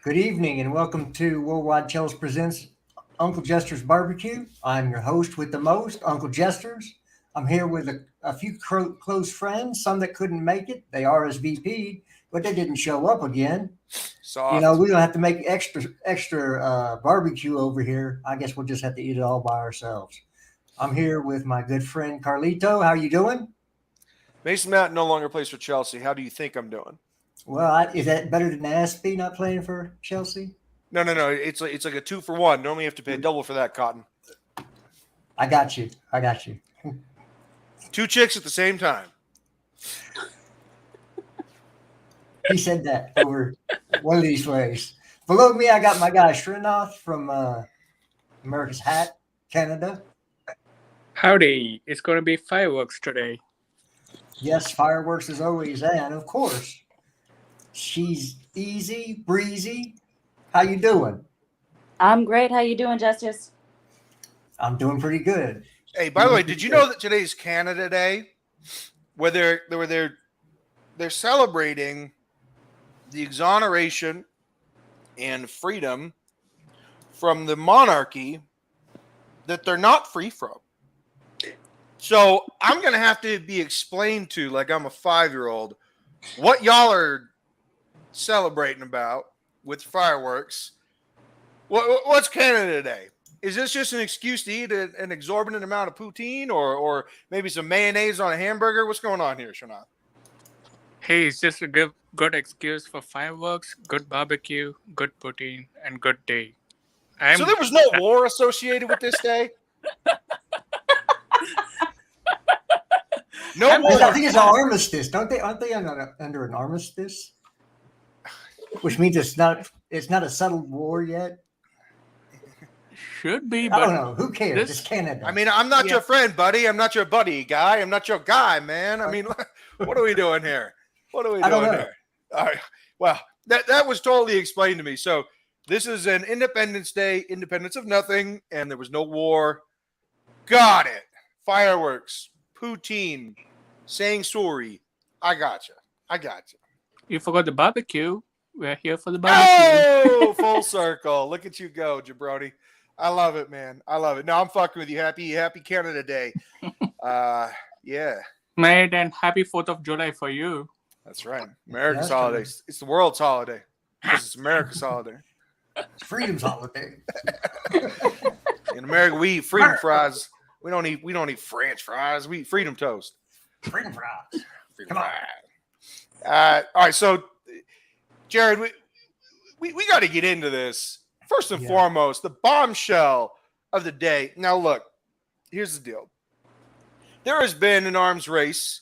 Good evening and welcome to WorldWideChels presents Uncle Jester's Barbecue. I'm your host with the most, Uncle Jesters. I'm here with a few close friends, some that couldn't make it. They RSVP'd, but they didn't show up again. Soft. We don't have to make extra barbecue over here. I guess we'll just have to eat it all by ourselves. I'm here with my good friend Carlito. How you doing? Mason Mount no longer plays for Chelsea. How do you think I'm doing? Well, is that better than Aspie not playing for Chelsea? No. It's like a 2-for-1. Normally you have to pay double for that, Cotton. I got you. Two chicks at the same time. He said that over one of these ways. Below me, I got my guy Srinath from America's Hat, Canada. Howdy, it's going to be fireworks today. Yes, fireworks as always, and of course, she's easy, breezy. How you doing? I'm great. How you doing, Jesters? I'm doing pretty good. Hey, by the way, did you know that today's Canada Day? Where they're celebrating the exoneration and freedom from the monarchy that they're not free from. So I'm going to have to be explained to, like I'm a 5-year-old, what y'all are celebrating about with fireworks. What's Canada Day? Is this just an excuse to eat an exorbitant amount of poutine or maybe some mayonnaise on a hamburger? What's going on here, Shana? Hey, it's just a good excuse for fireworks, good barbecue, good poutine, and good day. So there was no war associated with this day? No war. I think it's an armistice, don't they? Aren't they under an armistice? Which means it's not a settled war yet. Should be, I but don't know. Who cares? It's Canada. I mean, I'm not your friend, buddy. I'm not your buddy, guy. I'm not your guy, man. I mean, what are we doing here? What are we doing here? All right. Well, that was totally explained to me. So this is an Independence Day, independence of nothing, and there was no war. Got it. Fireworks, poutine, saying sorry. I got you. you forgot the barbecue. We're here for the barbecue. Oh, full circle. Look at you go, jabroni. I love it, man. I love it. No, I'm fucking with you. Happy Canada Day. Yeah. Mate, and happy 4th of July for you. That's right. America's holiday. It's the world's holiday. Because it's America's holiday. It's freedom's holiday. In America, we eat freedom fries. We don't eat French fries. We eat freedom toast. Freedom fries. Freedom fries. All right, so Jared, we got to get into this. First and foremost, the bombshell of the day. Now, look, here's the deal. There has been an arms race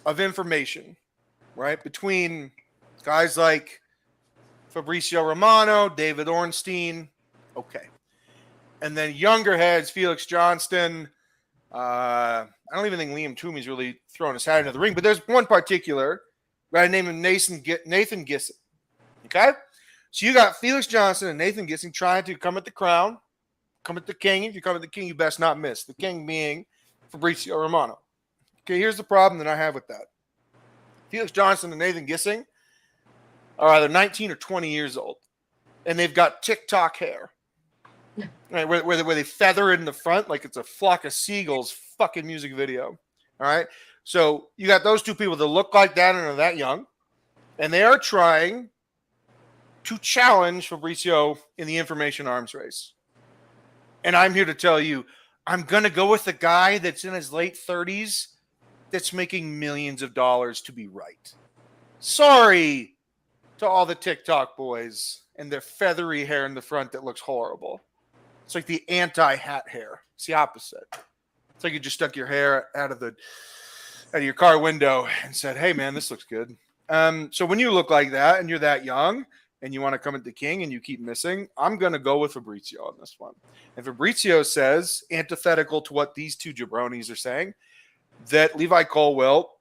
of information, right, between guys like Fabrizio Romano, David Ornstein, okay, and then younger heads, Felix Johnston. I don't even think Liam Toomey's really thrown his hat into the ring, but there's one particular guy named Nathan Gissing, okay? So you got Felix Johnson and Nathan Gissing trying to come at the crown, come at the king. If you come at the king, you best not miss. The king being Fabrizio Romano. Okay, here's the problem that I have with that. Felix Johnson and Nathan Gissing are either 19 or 20 years old, and they've got TikTok hair, right? Where they feather it in the front like it's a flock of seagulls. Fucking music video. All right, so you got those two people that look like that and are that young, and they are trying to challenge Fabrizio in the information arms race. And I'm here to tell you, I'm going to go with the guy that's in his late 30s that's making millions of dollars to be right. Sorry to all the TikTok boys and their feathery hair in the front that looks horrible. It's like the anti-hat hair. It's the opposite. It's like you just stuck your hair out of your car window and said, hey, man, this looks good. So when you look like that and you're that young, and you want to come at the king and you keep missing, I'm going to go with Fabrizio on this one. And Fabrizio says, antithetical to what these two jabronis are saying, that Levi Colwill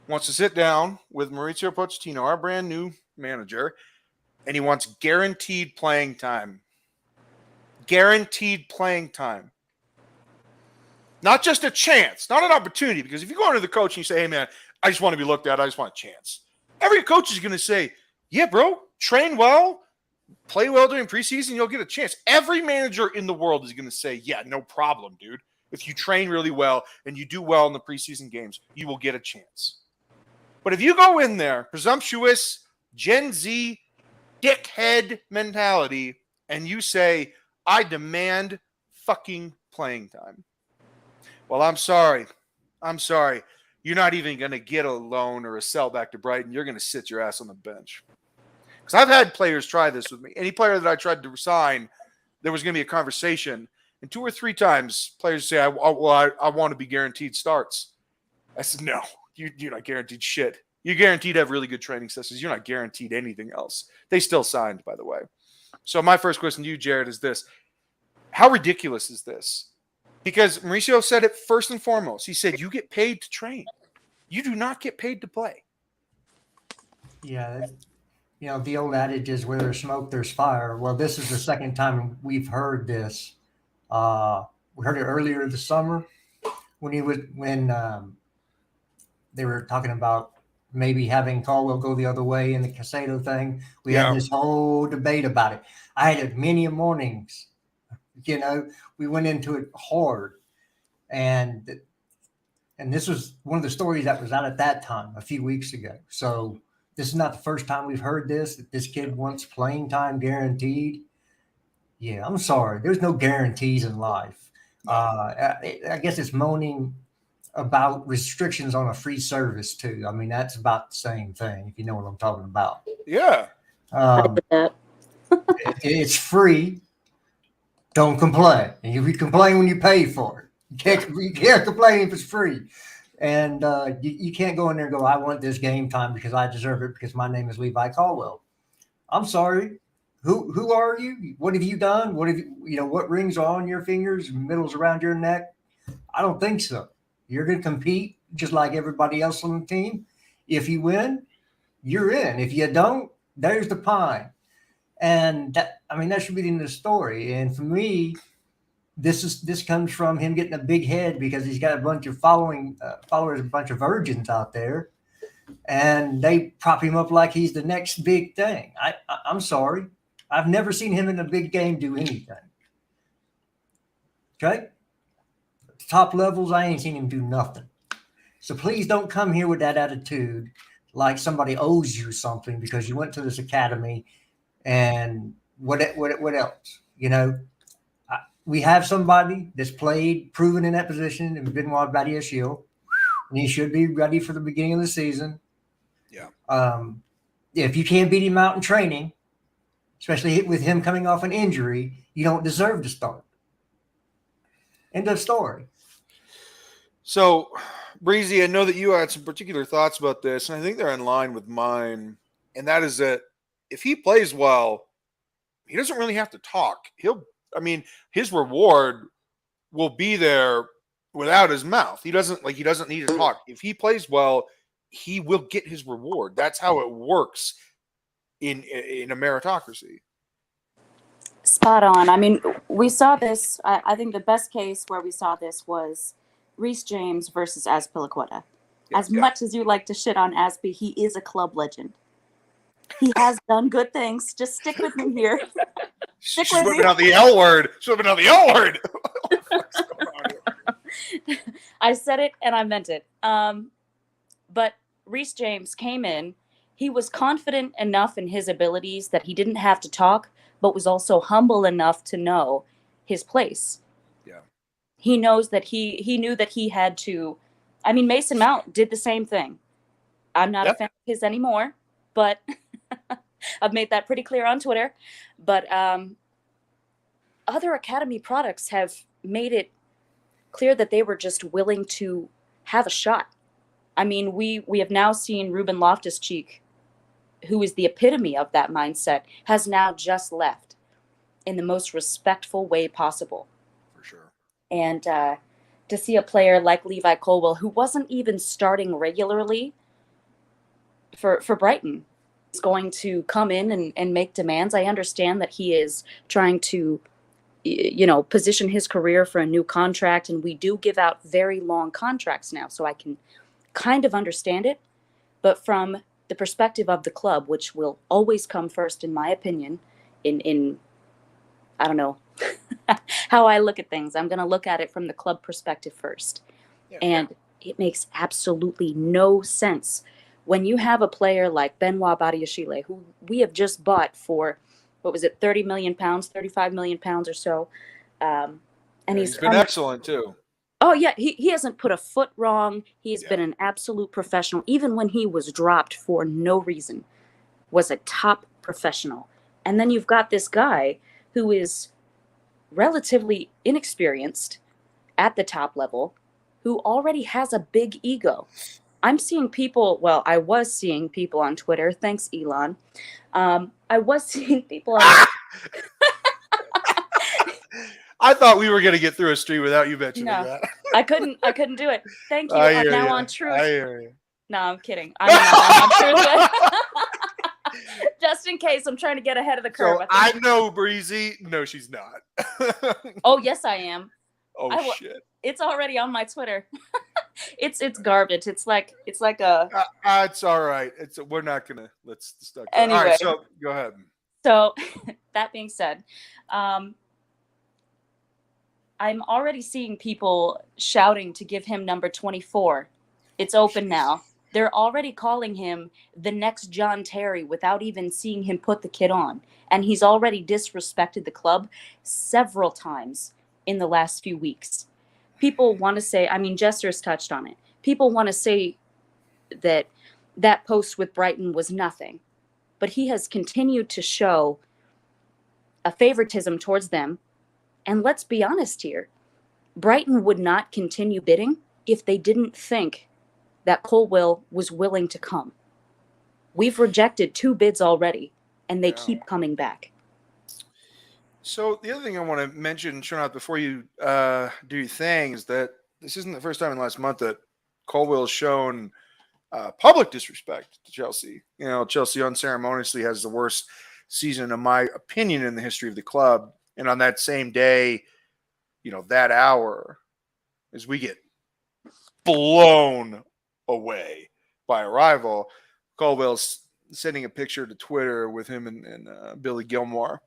wants to sit down with Mauricio Pochettino, our brand new manager, and he wants guaranteed playing time. Guaranteed playing time. Not just a chance, not an opportunity, because if you go into the coach and you say, hey, man, I just want to be looked at, I just want a chance. Every coach is going to say, yeah, bro, train well, play well during preseason, you'll get a chance. Every manager in the world is going to say, yeah, no problem, dude. If you train really well and you do well in the preseason games, you will get a chance. But if you go in there, presumptuous, Gen Z, dickhead mentality, and you say, I demand fucking playing time. Well, I'm sorry. You're not even going to get a loan or a sell back to Brighton. You're going to sit your ass on the bench. Because I've had players try this with me. Any player that I tried to sign, there was going to be a conversation. And 2 or 3 times, players say, I want to be guaranteed starts. I said, no, you're not guaranteed shit. You're guaranteed to have really good training sessions. You're not guaranteed anything else. They still signed, by the way. So my first question to you, Jared, is this. How ridiculous is this? Because Mauricio said it first and foremost. He said, you get paid to train. You do not get paid to play. Yeah. The old adage is where there's smoke, there's fire. Well, this is the second time we've heard this. We heard it earlier this summer when they were talking about maybe having Colwill go the other way in the Caicedo thing. We had this whole debate about it. I had it many mornings. We went into it hard, and this was one of the stories that was out at that time a few weeks ago. So this is not the first time we've heard this, that this kid wants playing time guaranteed. Yeah, I'm sorry. There's no guarantees in life. I guess it's moaning about restrictions on a free service too. I mean, that's about the same thing, if you know what I'm talking about. Yeah. It's free. Don't complain. And you complain when you pay for it. You can't complain if it's free. And you can't go in there and go, I want this game time because I deserve it because my name is Levi Colwill. I'm sorry. Who are you? What have you done? What have what rings are on your fingers, middles around your neck? I don't think so. You're going to compete just like everybody else on the team. If you win, you're in. If you don't, there's the pine. And that should be the end of the story. And for me, this comes from him getting a big head because he's got a bunch of followers, a bunch of virgins out there, and they prop him up like he's the next big thing. I'm sorry. I've never seen him in a big game do anything. Okay? At the top levels, I ain't seen him do nothing. So please don't come here with that attitude like somebody owes you something because you went to this academy and what else? We have somebody that's played, proven in that position, and Benoit Badiashile, and he should be ready for the beginning of the season. Yeah. If you can't beat him out in training, especially with him coming off an injury, you don't deserve to start. End of story. So, Breezy, I know that you had some particular thoughts about this, and I think they're in line with mine, and that is that if he plays well, he doesn't really have to talk. His reward will be there without his mouth. He doesn't need to talk. If he plays well, he will get his reward. That's how it works in a meritocracy. Spot on. We saw this. I think the best case where we saw this was Reece James versus Azpilicueta. Much as you like to shit on Aspi, he is a club legend. He has done good things. Just stick with me here. She's whipping out the L word. What's going on here? I said it and I meant it. But Reece James came in. He was confident enough in his abilities that he didn't have to talk, but was also humble enough to know his place. Yeah. He knows that he knew that he had to. Mason Mount did the same thing. I'm not a fan of his anymore, but I've made that pretty clear on Twitter. But other Academy products have made it clear that they were just willing to have a shot. We have now seen Ruben Loftus-Cheek, who is the epitome of that mindset, has now just left in the most respectful way possible. For sure. And to see a player like Levi Colwill, who wasn't even starting regularly for Brighton, is going to come in and make demands. I understand that he is trying to, position his career for a new contract, and we do give out very long contracts now, so I can kind of understand it. But from the perspective of the club, which will always come first, in my opinion, in I don't know how I look at things. I'm going to look at it from the club perspective first. Yeah. And it makes absolutely no sense when you have a player like Benoit Badiashile, who we have just bought for, what was it, 30 million pounds, 35 million pounds or so. And He's been excellent too. Oh, yeah, he hasn't put a foot wrong. He's been an absolute professional. Even when he was dropped for no reason, was a top professional. And then you've got this guy who is relatively inexperienced at the top level, who already has a big ego. I'm seeing people, well, I was seeing people on Twitter. Thanks, Elon. I was seeing people on I thought we were going to get through a stream without you mentioning that. I couldn't do it. Thank you. I'm now on Truth. I hear you. No, I'm kidding. I'm on Truth. Just in case, I'm trying to get ahead of the curve. So I know Breezy. No, she's not. Oh, yes, I am. Shit. It's already on my Twitter. It's garbage. It's like a. It's all right. We're not gonna let's stuck. Anyway. All right, so go ahead. So that being said, I'm already seeing people shouting to give him number 24. It's open now. They're already calling him the next John Terry without even seeing him put the kit on. And he's already disrespected the club several times in the last few weeks. People want to say, I mean, Jesters touched on it. People want to say that post with Brighton was nothing. But he has continued to show a favoritism towards them. And let's be honest here. Brighton would not continue bidding if they didn't think that Colwill was willing to come. We've rejected 2 bids already, and they keep coming back. So the other thing I want to mention, Shonat, before you do your thing, is that this isn't the first time in the last month that Colwill has shown public disrespect to Chelsea. You know, Chelsea unceremoniously has the worst season, in my opinion, in the history of the club. And on that same day, you know, that hour, as we get blown away by a rival, Colwill's sending a picture to Twitter with him and Billy Gilmore.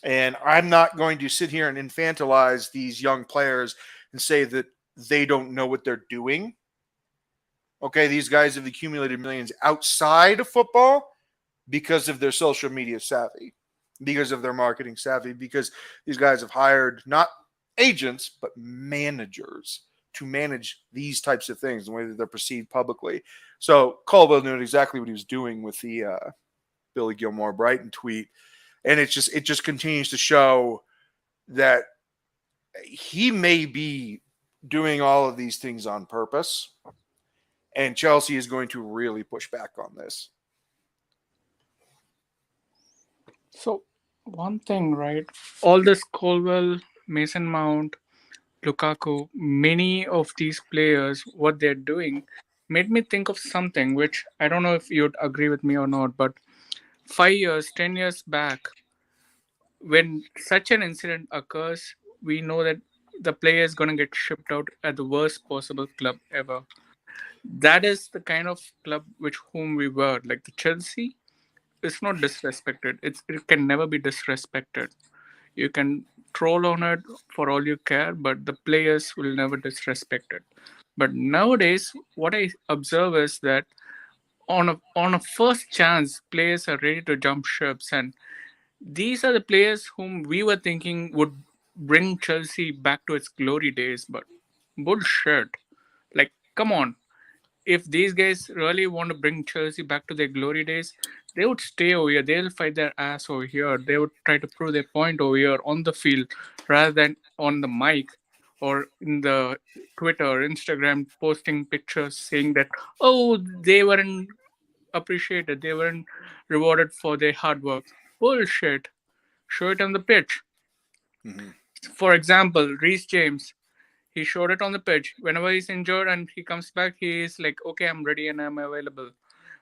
And I'm not going to sit here and infantilize these young players and say that they don't know what they're doing. Okay, these guys have accumulated millions outside of football because of their social media savvy, because of their marketing savvy, because these guys have hired not agents, but managers to manage these types of things, the way that they're perceived publicly. So Colwill knew exactly what he was doing with the Billy Gilmore Brighton tweet. And it just continues to show that he may be doing all of these things on purpose. And Chelsea is going to really push back on this. So one thing, right? All this Colwill, Mason Mount, Lukaku, many of these players, what they're doing made me think of something which I don't know if you'd agree with me or not, but 5 years, 10 years back, when such an incident occurs, we know that the player is going to get shipped out at the worst possible club ever. That is the kind of club whom we were. Like the Chelsea, it's not disrespected. It can never be disrespected. You can troll on it for all you care, but the players will never disrespect it. But nowadays, what I observe is that on a first chance, players are ready to jump ships, and these are the players whom we were thinking would bring Chelsea back to its glory days. But bullshit! Like, come on. If these guys really want to bring Chelsea back to their glory days, they would stay over here. They'll fight their ass over here. They would try to prove their point over here on the field rather than on the mic or in the Twitter or Instagram posting pictures saying that, oh, they weren't appreciated. They weren't rewarded for their hard work. Bullshit. Show it on the pitch. Mm-hmm. For example, Reece James. He showed it on the pitch. Whenever he's injured and he comes back, he is like, okay, I'm ready and I'm available.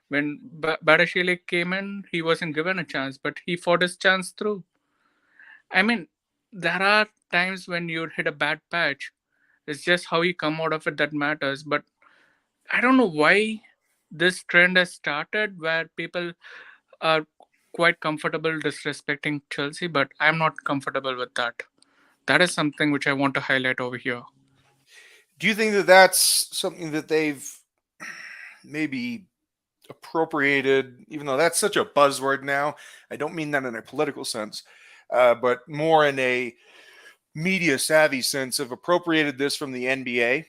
When Badiashile came in, he wasn't given a chance, but he fought his chance through. I mean, there are times when you hit a bad patch. It's just how you come out of it that matters. But I don't know why this trend has started where people are quite comfortable disrespecting Chelsea, but I'm not comfortable with that. That is something which I want to highlight over here. Do you think that that's something that they've maybe appropriated, even though that's such a buzzword now? I don't mean that in a political sense, but more in a media savvy sense, of appropriated this from the NBA,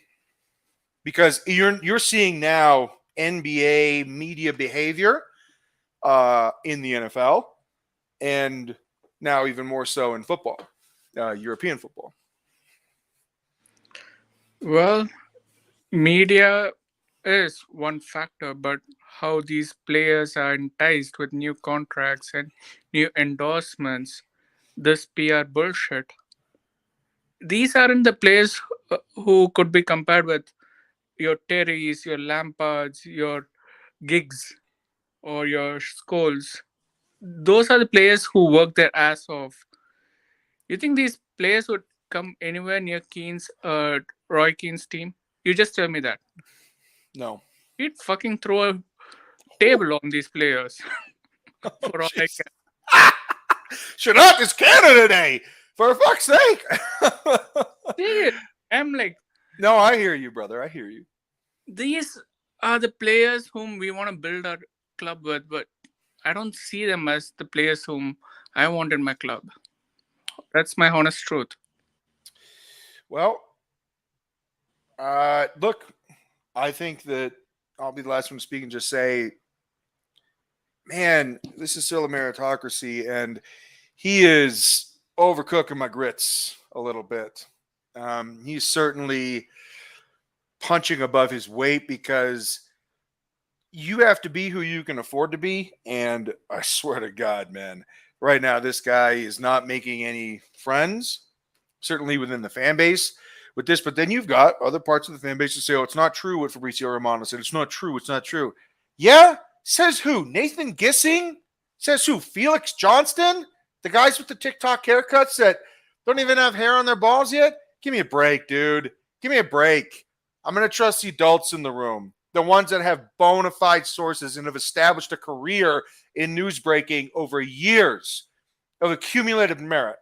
because you're seeing now NBA media behavior in the NFL, and now even more so in football, European football. Well, media is one factor, but how these players are enticed with new contracts and new endorsements, this PR bullshit. These aren't the players who could be compared with your Terrys, your Lampards, your Giggs, or your Scholes. Those are the players who work their ass off. You think these players would come anywhere near Roy Keane's team? You just tell me that. No. He'd fucking throw a table on these players. For all I can. Shut up! It's Canada Day, for fuck's sake. Dude, I'm like, no, I hear you, brother. I hear you. these are the players whom we want to build our club with, but I don't see them as the players whom I want in my club. That's my honest truth. Well, look, I think that I'll be the last one to speak and just say, man, this is still a meritocracy, and he is overcooking my grits a little bit. He's certainly punching above his weight, because you have to be who you can afford to be. And I swear to God, man, right now, this guy is not making any friends, certainly within the fan base with this. But then you've got other parts of the fan base to say, oh, it's not true what Fabrizio Romano said. It's not true. It's not true. Yeah? Says who? Nathan Gissing? Says who? Felix Johnston? The guys with the TikTok haircuts that don't even have hair on their balls yet? Give me a break, dude. Give me a break. I'm going to trust the adults in the room, the ones that have bona fide sources and have established a career in news breaking over years of accumulated merit.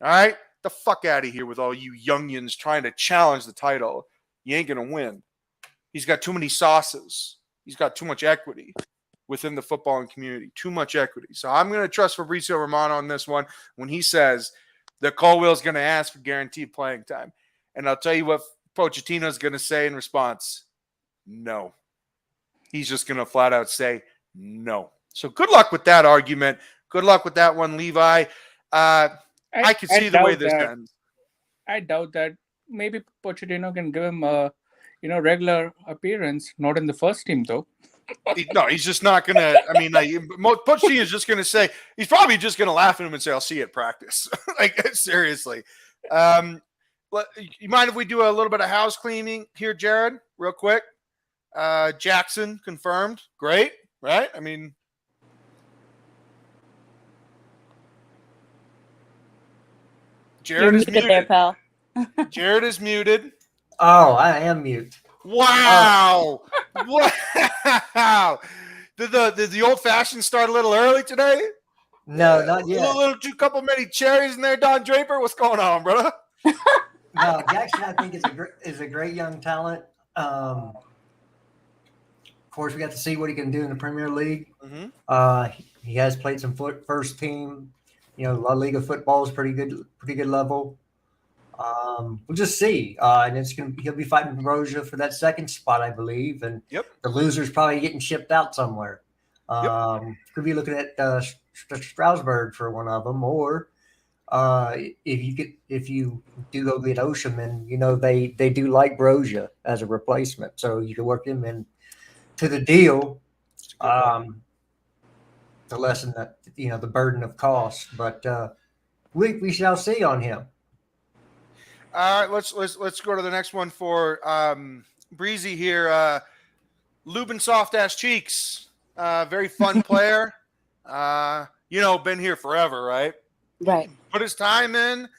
All right? The fuck out of here with all you youngins trying to challenge the title. You ain't going to win. He's got too many sauces. He's got too much equity within the footballing community. Too much equity. So I'm going to trust Fabrizio Romano on this one when he says that Colwill is going to ask for guaranteed playing time. And I'll tell you what Pochettino is going to say in response. No. He's just going to flat out say no. So good luck with that argument. Good luck with that one, Levi. I can see the way this ends. I doubt that. Maybe Pochettino can give him a regular appearance, not in the first team though. No, he's just not going to. I mean, Pochettino is just going to say, he's probably just going to laugh at him and say, I'll see you at practice. Like, seriously. You mind if we do a little bit of house cleaning here, Jared, real quick? Jackson confirmed. Great, right? I mean, Jared is muted. There, pal. Jared is muted. Oh, I am mute. Wow. Wow. Did the old fashioned start a little early today? No, not yet. A couple many cherries in there, Don Draper. What's going on, brother? No, Jackson, I think is a great young talent. Of course, we got to see what he can do in the Premier League. Mm-hmm. He has played some first team. La Liga football is pretty good level. We'll just see. And he'll be fighting Broja for that second spot, I believe. And the loser's probably getting shipped out somewhere. Could be looking at Strasbourg for one of them, or if you do go get Osimhen, they do like Broja as a replacement, so you can work him in to the deal to lessen the burden of cost. But we shall see on him. All right, let's go to the next one for Breezy here. Ruben Soft Ass Cheeks, very fun player. Been here forever, right? Right. Put his time in.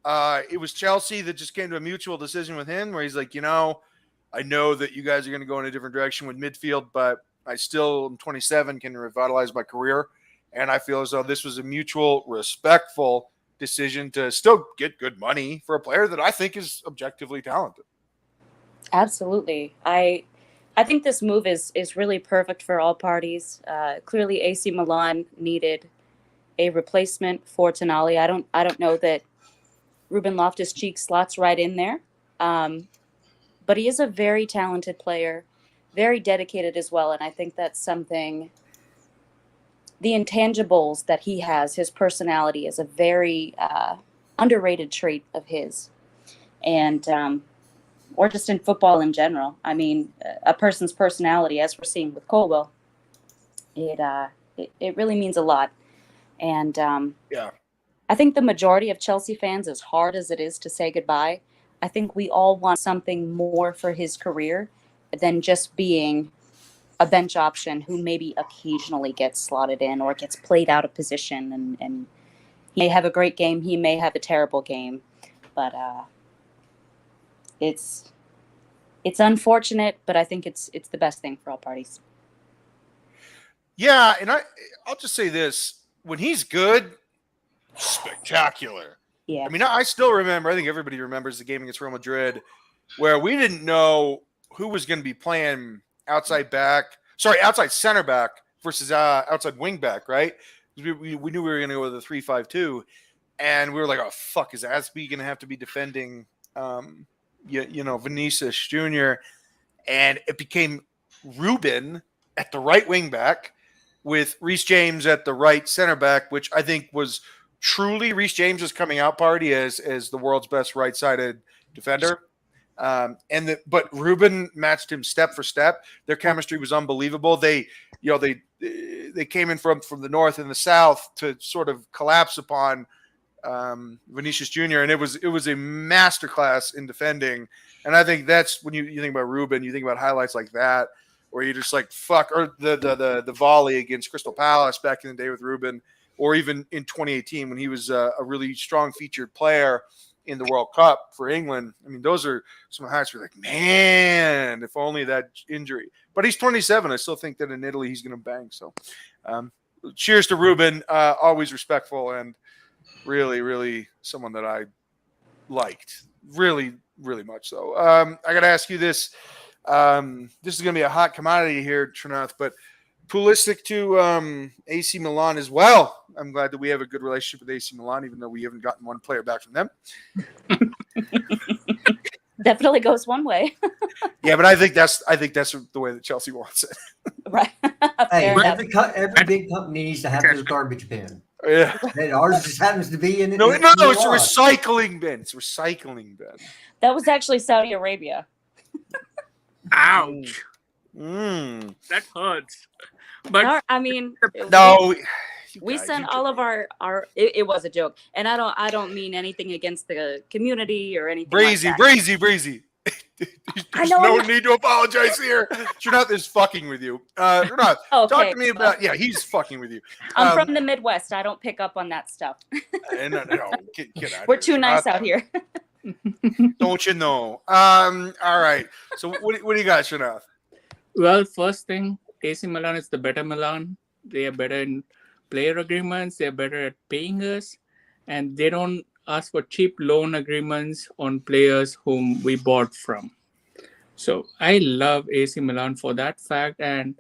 It was Chelsea that just came to a mutual decision with him where he's like, I know that you guys are going to go in a different direction with midfield, but I still am 27, can revitalize my career. And I feel as though this was a mutual, respectful decision to still get good money for a player that I think is objectively talented. Absolutely. I think this move is really perfect for all parties. Clearly, AC Milan needed a replacement for Tonali. I don't know that Ruben Loftus-Cheek slots right in there, but he is a very talented player, very dedicated as well, and I think that's something. The intangibles that he has, his personality, is a very underrated trait of his, and or just in football in general. I mean, a person's personality, as we're seeing with Colwill, it really means a lot. And I think the majority of Chelsea fans, as hard as it is to say goodbye, I think we all want something more for his career than just being a bench option who maybe occasionally gets slotted in or gets played out of position. And he may have a great game, he may have a terrible game, but it's unfortunate, but I think it's the best thing for all parties. Yeah, and I'll just say this. When he's good, spectacular. Yeah. I mean, I still remember, I think everybody remembers the game against Real Madrid where we didn't know who was going to be playing outside center back versus outside wing back, right? We knew we were going to go with a 3-5-2, and we were like, oh, fuck, is Asby going to have to be defending, Vinicius Jr.? And it became Ruben at the right wing back with Reece James at the right center back, which I think was truly Reece James' coming out party as the world's best right-sided defender. But Ruben matched him step for step. Their chemistry was unbelievable. They came in from the north and the south to sort of collapse upon Vinicius Jr. And it was a masterclass in defending. And I think that's when you think about Ruben, you think about highlights like that, where you're just like, fuck, or the volley against Crystal Palace back in the day with Ruben, or even in 2018 when he was a really strong featured player in the World Cup for England. I mean, those are some highlights where you're like, man, if only that injury. But he's 27. I still think that in Italy he's going to bang. So cheers to Ruben. Always respectful and really, really someone that I liked. Really, really much so. I got to ask you this. This is going to be a hot commodity here, Trinath, but Pulisic to AC Milan as well. I'm glad that we have a good relationship with AC Milan, even though we haven't gotten one player back from them. Definitely goes one way. Yeah, but I think that's the way that Chelsea wants it. Right. Hey, every big company needs to have this garbage bin. Yeah. And ours just happens to be in it. No, it's a recycling bin. It's a recycling bin. That was actually Saudi Arabia. Ouch. That hurts. But I mean, no. We sent all of our it was a joke, and I don't mean anything against the community or anything. Breezy. There's no need to apologize here. Trinath is fucking with you. Trinath, talk to me about. Yeah, he's fucking with you. I'm from the Midwest. I don't pick up on that stuff. No, get out. We're too nice out here. Don't you know? All right. So what do you got, Trinath? Well, first thing, AC Milan is the better Milan. They are better in player agreements. They're better at paying us. And they don't ask for cheap loan agreements on players whom we bought from. So I love AC Milan for that fact. And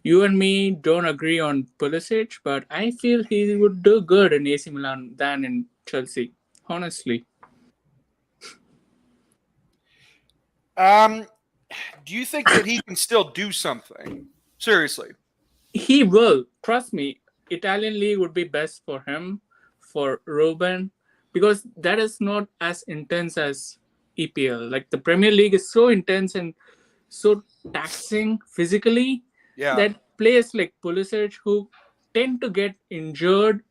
you and me don't agree on Pulisic, but I feel he would do good in AC Milan than in Chelsea, honestly. Do you think that he can still do something? Seriously. He will. Trust me. Italian league would be best for him, for Ruben, because that is not as intense as EPL. Like the Premier League is so intense and so taxing physically that players like Pulisic, who tend to get injured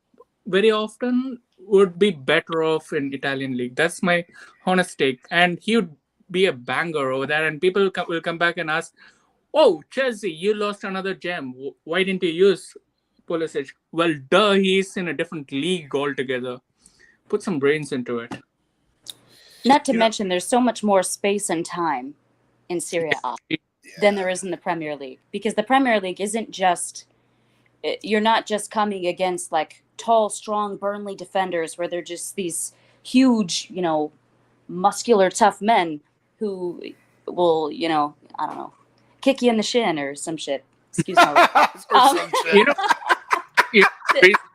very often, would be better off in Italian league. That's my honest take. And he would be a banger over there, and people will come back and ask, oh, Chelsea, you lost another gem. Why didn't you use Pulisic? Well, duh, he's in a different league altogether. Put some brains into it. Not to mention, there's so much more space and time in Serie A. than there is in the Premier League, because the Premier League isn't just, you're not just coming against like tall, strong Burnley defenders where they're just these huge, muscular, tough men who will, I don't know, kick you in the shin or some shit. Excuse me. Or some shit.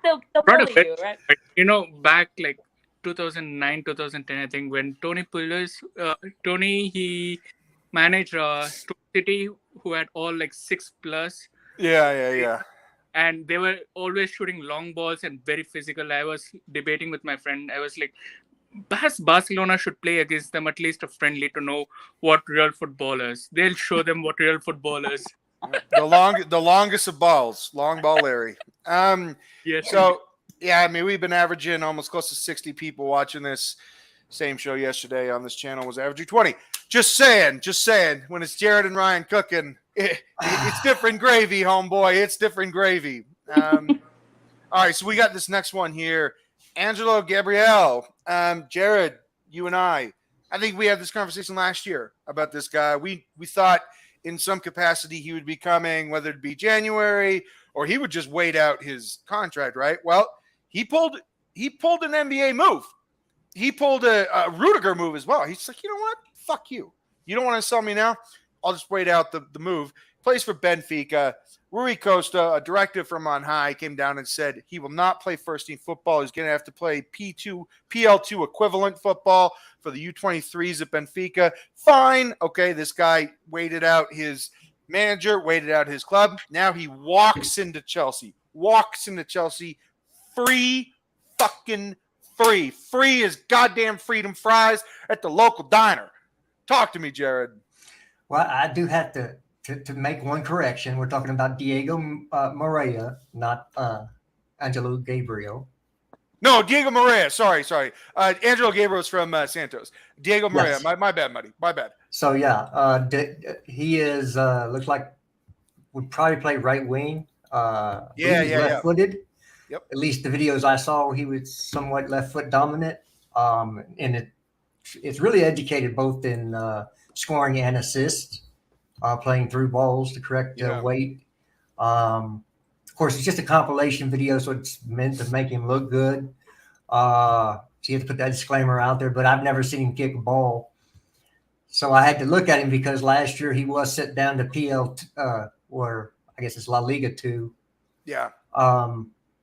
They'll Not a bully bit, you, right? but, back like 2009, 2010, I think, when Tony, he managed Stoke City, who had all like 6+, Yeah. and they were always shooting long balls and very physical. I was debating with my friend. I was like, perhaps Barcelona should play against them, at least a friendly, to know what real football is. They'll show them what real football is. The longest of balls, long ball Larry. Yes. So yeah, I mean, we've been averaging almost close to 60 people watching this. Same show yesterday on this channel was averaging 20. Just saying, when it's Jared and Ryan cooking, it's different gravy, homeboy. It's different gravy. All right, so we got this next one here. Angelo Gabriel. Jared, you and I think we had this conversation last year about this guy. We thought in some capacity he would be coming, whether it be January or he would just wait out his contract, right? Well, he pulled an NBA move. He pulled a Rudiger move as well. He's like, you know what? Fuck you. You don't want to sell me now? I'll just wait out the move. Plays for Benfica. Rui Costa, a directive from on high, came down and said he will not play first-team football. He's going to have to play PL2 equivalent football for the U23s at Benfica. Fine. Okay, this guy waited out his manager, waited out his club. Now he walks into Chelsea. Free fucking free. Free as goddamn freedom fries at the local diner. Talk to me, Jared. Well, I do have to make one correction. We're talking about Diego Moreira, not Angelo Gabriel. No, Diego Moreira. Sorry. Angelo Gabriel's from Santos. Diego Moreira. Yes. My bad, buddy. My bad. So yeah, he is looks like would probably play right wing. Left-footed. Yep. At least the videos I saw, he was somewhat left foot dominant. And it's really educated both in scoring and assists, playing through balls the correct weight. Of course, it's just a compilation video, so it's meant to make him look good. So you have to put that disclaimer out there, but I've never seen him kick a ball. So I had to look at him because last year he was sent down to PL, or I guess it's La Liga 2. Yeah.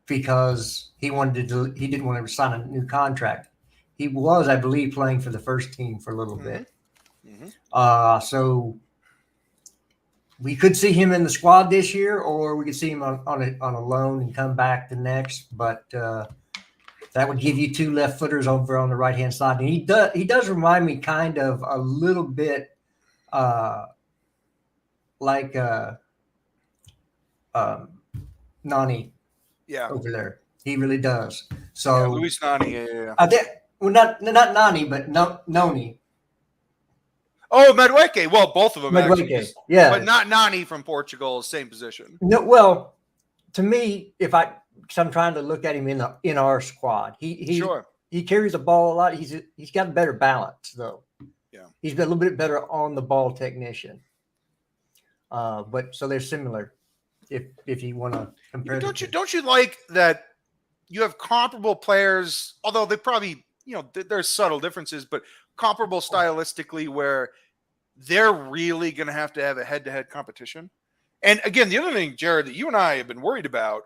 Because he didn't want to sign a new contract. He was, I believe, playing for the first team for a little bit. Mm-hmm. So we could see him in the squad this year, or we could see him on a loan and come back the next. But that would give you two left footers over on the right hand side, and he does remind me kind of a little bit like Nani. Yeah, over there, he really does. So Luis Nani, yeah. Well, not Nani, but Noni. Oh, Madueke. Well, both of them. Madueke, actually, yeah, but not Nani from Portugal. Same position. No, well, to me, because I'm trying to look at him in our squad, he carries the ball a lot. He's got a better balance though. Yeah, he's got a little bit better on the ball technician. But so they're similar. If you want to compare, don't you like that you have comparable players, although they probably, there's subtle differences, but comparable stylistically where they're really going to have a head-to-head competition. And again, the other thing, Jared, that you and I have been worried about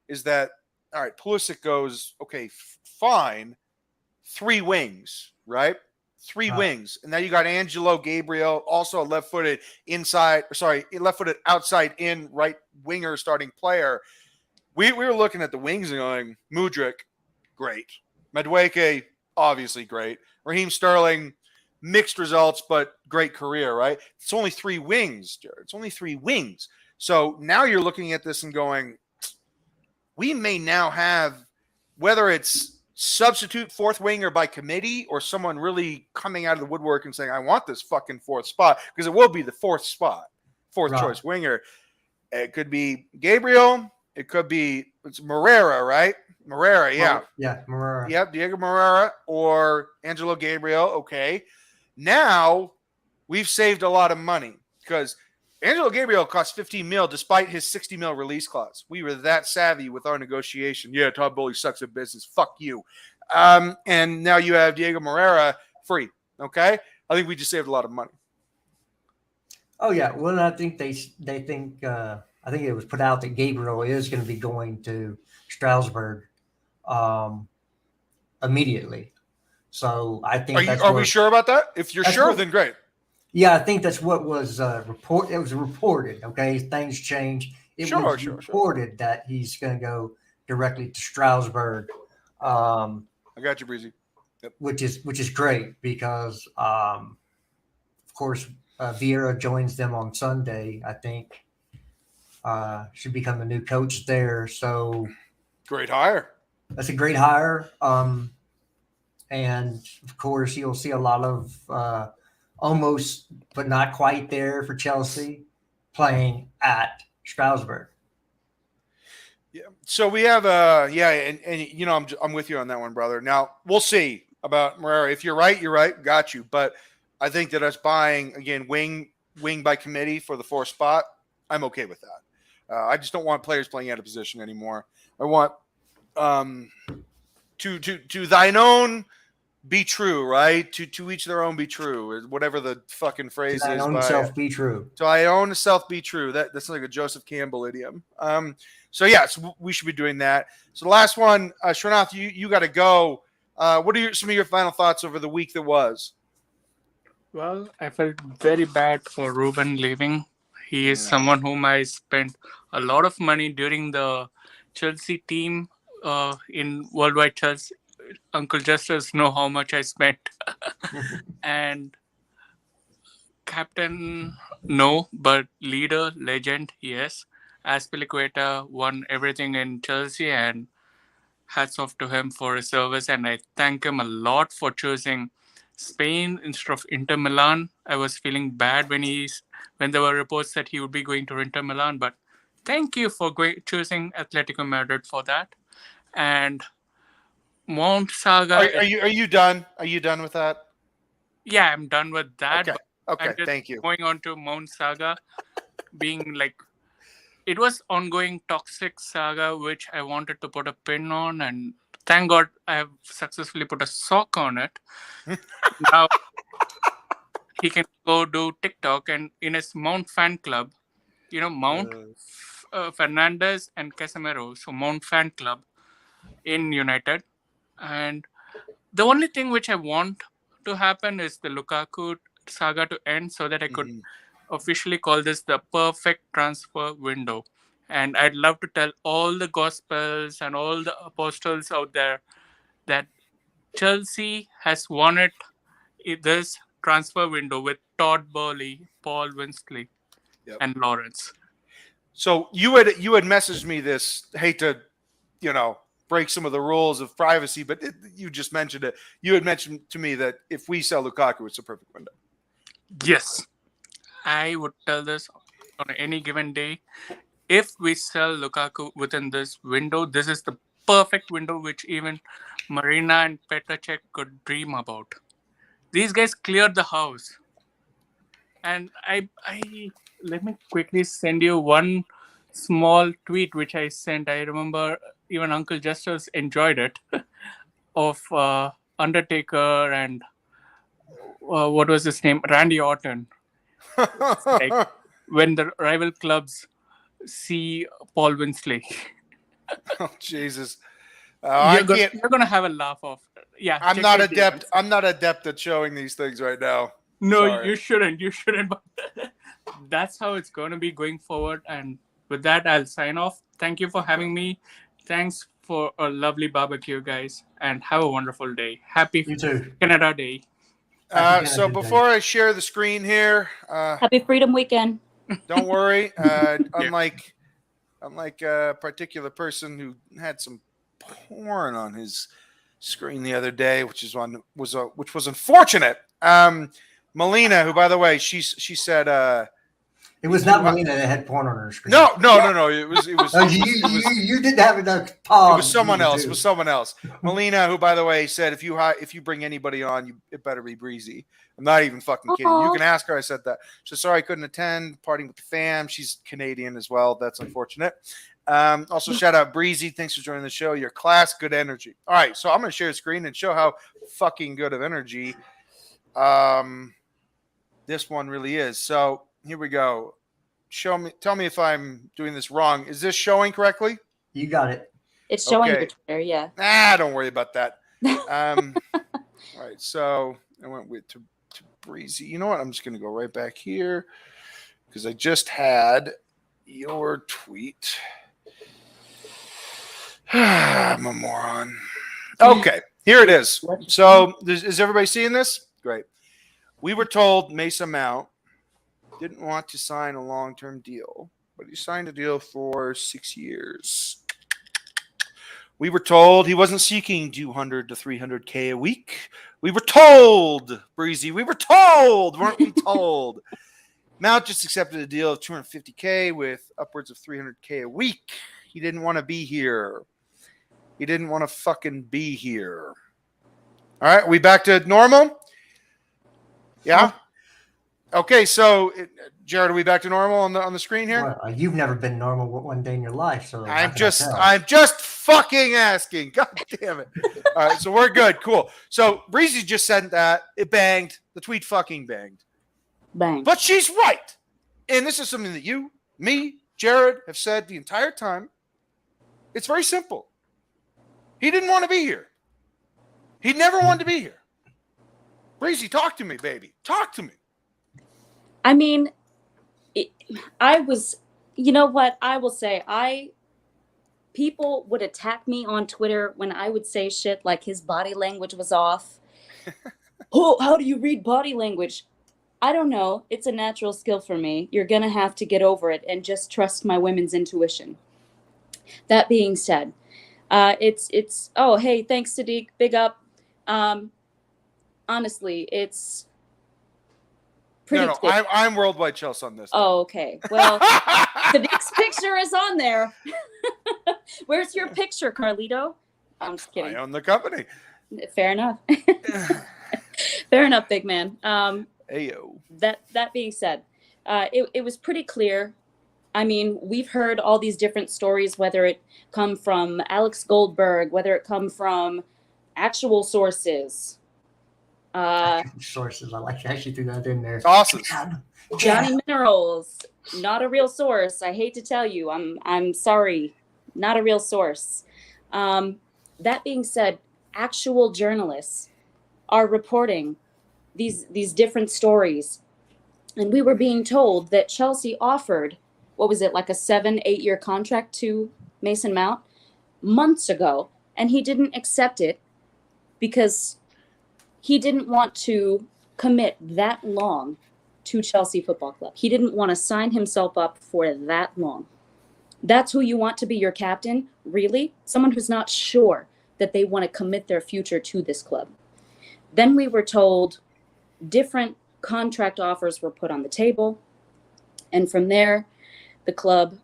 is that, all right, Pulisic goes, okay, fine, 3 wings, right? 3 wings. And now you got Angelo Gabriel, also a left-footed outside in right winger starting player. We were looking at the wings and going, Mudryk, great. Madueke, obviously great. Raheem Sterling, mixed results, but great career, right? It's only 3 wings, Jared. It's only 3 wings. So now you're looking at this and going, we may now have, whether it's substitute 4th winger by committee or someone really coming out of the woodwork and saying, I want this fucking 4th spot, because it will be the 4th spot, 4th choice winger. It could be Gabriel. It could be Moreira, right? Moreira, yeah. Yeah, Moreira. Yep, Diego Moreira or Angelo Gabriel. Okay. Now we've saved a lot of money because Angelo Gabriel cost 15 mil despite his 60 mil release clause. We were that savvy with our negotiation. Yeah, Todd Bowley sucks at business. Fuck you. And now you have Diego Moreira free. Okay, I think we just saved a lot of money. Oh yeah, well, I think they think I think it was put out that Gabriel is going to be going to Strasbourg immediately. So I think Are we sure about that? If you're sure, then great. Yeah, I think that's what was report. It was reported. Okay, things change. It was reported that he's going to go directly to Strasbourg. I got you, Breezy. Yep. Which is great because, of course, Vieira joins them on Sunday. I think should become the new coach there. So great hire. That's a great hire. And of course, you'll see a lot of almost, but not quite there for Chelsea playing at Strasbourg. Yeah. So we have and you know, I'm with you on that one, brother. Now we'll see about Moreira. If you're right, you're right. Got you. But I think that us buying again wing by committee for the 4th spot, I'm okay with that. I just don't want players playing out of position anymore. I want to thine own be true, right? To each their own be true, whatever the fucking phrase is. To thine own self be true. To I own self be true. That's like a Joseph Campbell idiom. So yes, we should be doing that. So the last one, Srinath, you got to go. What are some of your final thoughts over the week that was? Well, I felt very bad for Ruben leaving. He is someone whom I spent a lot of money during the Chelsea team in WorldWideChels. Uncle Jesters know how much I spent. And captain, no, but leader, legend, yes. Azpilicueta won everything in Chelsea, and hats off to him for his service. And I thank him a lot for choosing Spain instead of Inter Milan. I was feeling bad when there were reports that he would be going to Inter Milan, but thank you for choosing Atletico Madrid for that. And Mount Saga. Are you done? Are you done with that? Yeah, I'm done with that. Okay. Thank you. Going on to Mount Saga, being like, it was ongoing toxic saga, which I wanted to put a pin on, and thank God I have successfully put a sock on it. Now he can go do TikTok, and in his Mount fan club, Mount Fernandez and Casemiro, so Mount fan club in United. And the only thing which I want to happen is the Lukaku saga to end so that I could officially call this the perfect transfer window. And I'd love to tell all the gospels and all the apostles out there that Chelsea has won it this transfer window with Todd Bowley, Paul Winsley, and Lawrence. So you had messaged me this, hate to, break some of the rules of privacy, but you just mentioned it. You had mentioned to me that if we sell Lukaku, it's a perfect window. Yes. I would tell this on any given day. If we sell Lukaku within this window, this is the perfect window which even Marina and Petacek could dream about. These guys cleared the house. And I let me quickly send you one small tweet which I sent. I remember even Uncle Jesters enjoyed it, of Undertaker and what was his name? Randy Orton. Like when the rival clubs see Paul Winsley. Oh Jesus! You're going to have a laugh off. Yeah, I'm not adept. I'm not adept at showing these things right now. No, Sorry. You shouldn't. But that's how it's going to be going forward. And with that, I'll sign off. Thank you for having me. Thanks for a lovely barbecue, guys, and have a wonderful day. Happy Canada Day. So before I share the screen here, Happy Freedom Weekend. Don't worry. Unlike a particular person who had some porn on his screen the other day, which was unfortunate. Melina, who by the way, she said It was not Melina that had porn on her screen. No. It was. Oh, you didn't have enough pause. It was someone else. It was someone else. Melina, who, by the way, said if you bring anybody on, it better be Breezy. I'm not even fucking kidding. You can ask her. I said that. So sorry I couldn't attend. Partying with the fam. She's Canadian as well. That's unfortunate. Also, shout out Breezy. Thanks for joining the show. Your class, good energy. All right, so I'm going to share the screen and show how fucking good of energy this one really is. So here we go. Tell me if I'm doing this wrong. Is this showing correctly? You got it. It's showing your Twitter, yeah. Don't worry about that. All right, so I went to Breezy. You know what? I'm just going to go right back here because I just had your tweet. I'm a moron. Okay, here it is. So is everybody seeing this? Great. We were told Mason Mount didn't want to sign a long-term deal, but he signed a deal for 6 years. We were told he wasn't seeking 200 to 300K a week. We were told, Breezy, weren't we told? Mount just accepted a deal of 250K with upwards of 300K a week. He didn't want to be here. He didn't want to fucking be here. All right, are we back to normal? Yeah? Okay, so, Jared, are we back to normal on the screen here? Well, you've never been normal one day in your life, so I'm just fucking asking. God damn it. All right, so we're good. Cool. So Breezy just said that. It banged. The tweet fucking banged. Bang. But she's right. And this is something that you, me, Jared have said the entire time. It's very simple. He didn't want to be here. He never wanted to be here. Breezy, talk to me, baby. Talk to me. I mean, I was, you know what? I will say, people would attack me on Twitter when I would say shit like his body language was off. Oh, how do you read body language? I don't know. It's a natural skill for me. You're going to have to get over it and just trust my women's intuition. That being said, oh, hey, thanks, Sadiq. Big up. Honestly, it's pretty No, I'm WorldWideChels on this. Oh, okay. Well, Sadiq's picture is on there. Where's your picture, Carlito? I'm just kidding. I own the company. Fair enough. Fair enough, big man. Ayo. That being said, it was pretty clear. I mean, we've heard all these different stories, whether it come from Alex Goldberg, whether it come from actual sources. Sources. I like to actually threw that in there. Awesome. Johnny Minerals, not a real source. I hate to tell you. I'm sorry. Not a real source. That being said, actual journalists are reporting these different stories. And we were being told that Chelsea offered, what was it, like a 7-8 year contract to Mason Mount months ago. And he didn't accept it because he didn't want to commit that long to Chelsea Football Club. He didn't want to sign himself up for that long. That's who you want to be your captain? Really? Someone who's not sure that they want to commit their future to this club. Then we were told different contract offers were put on the table. And from there, the club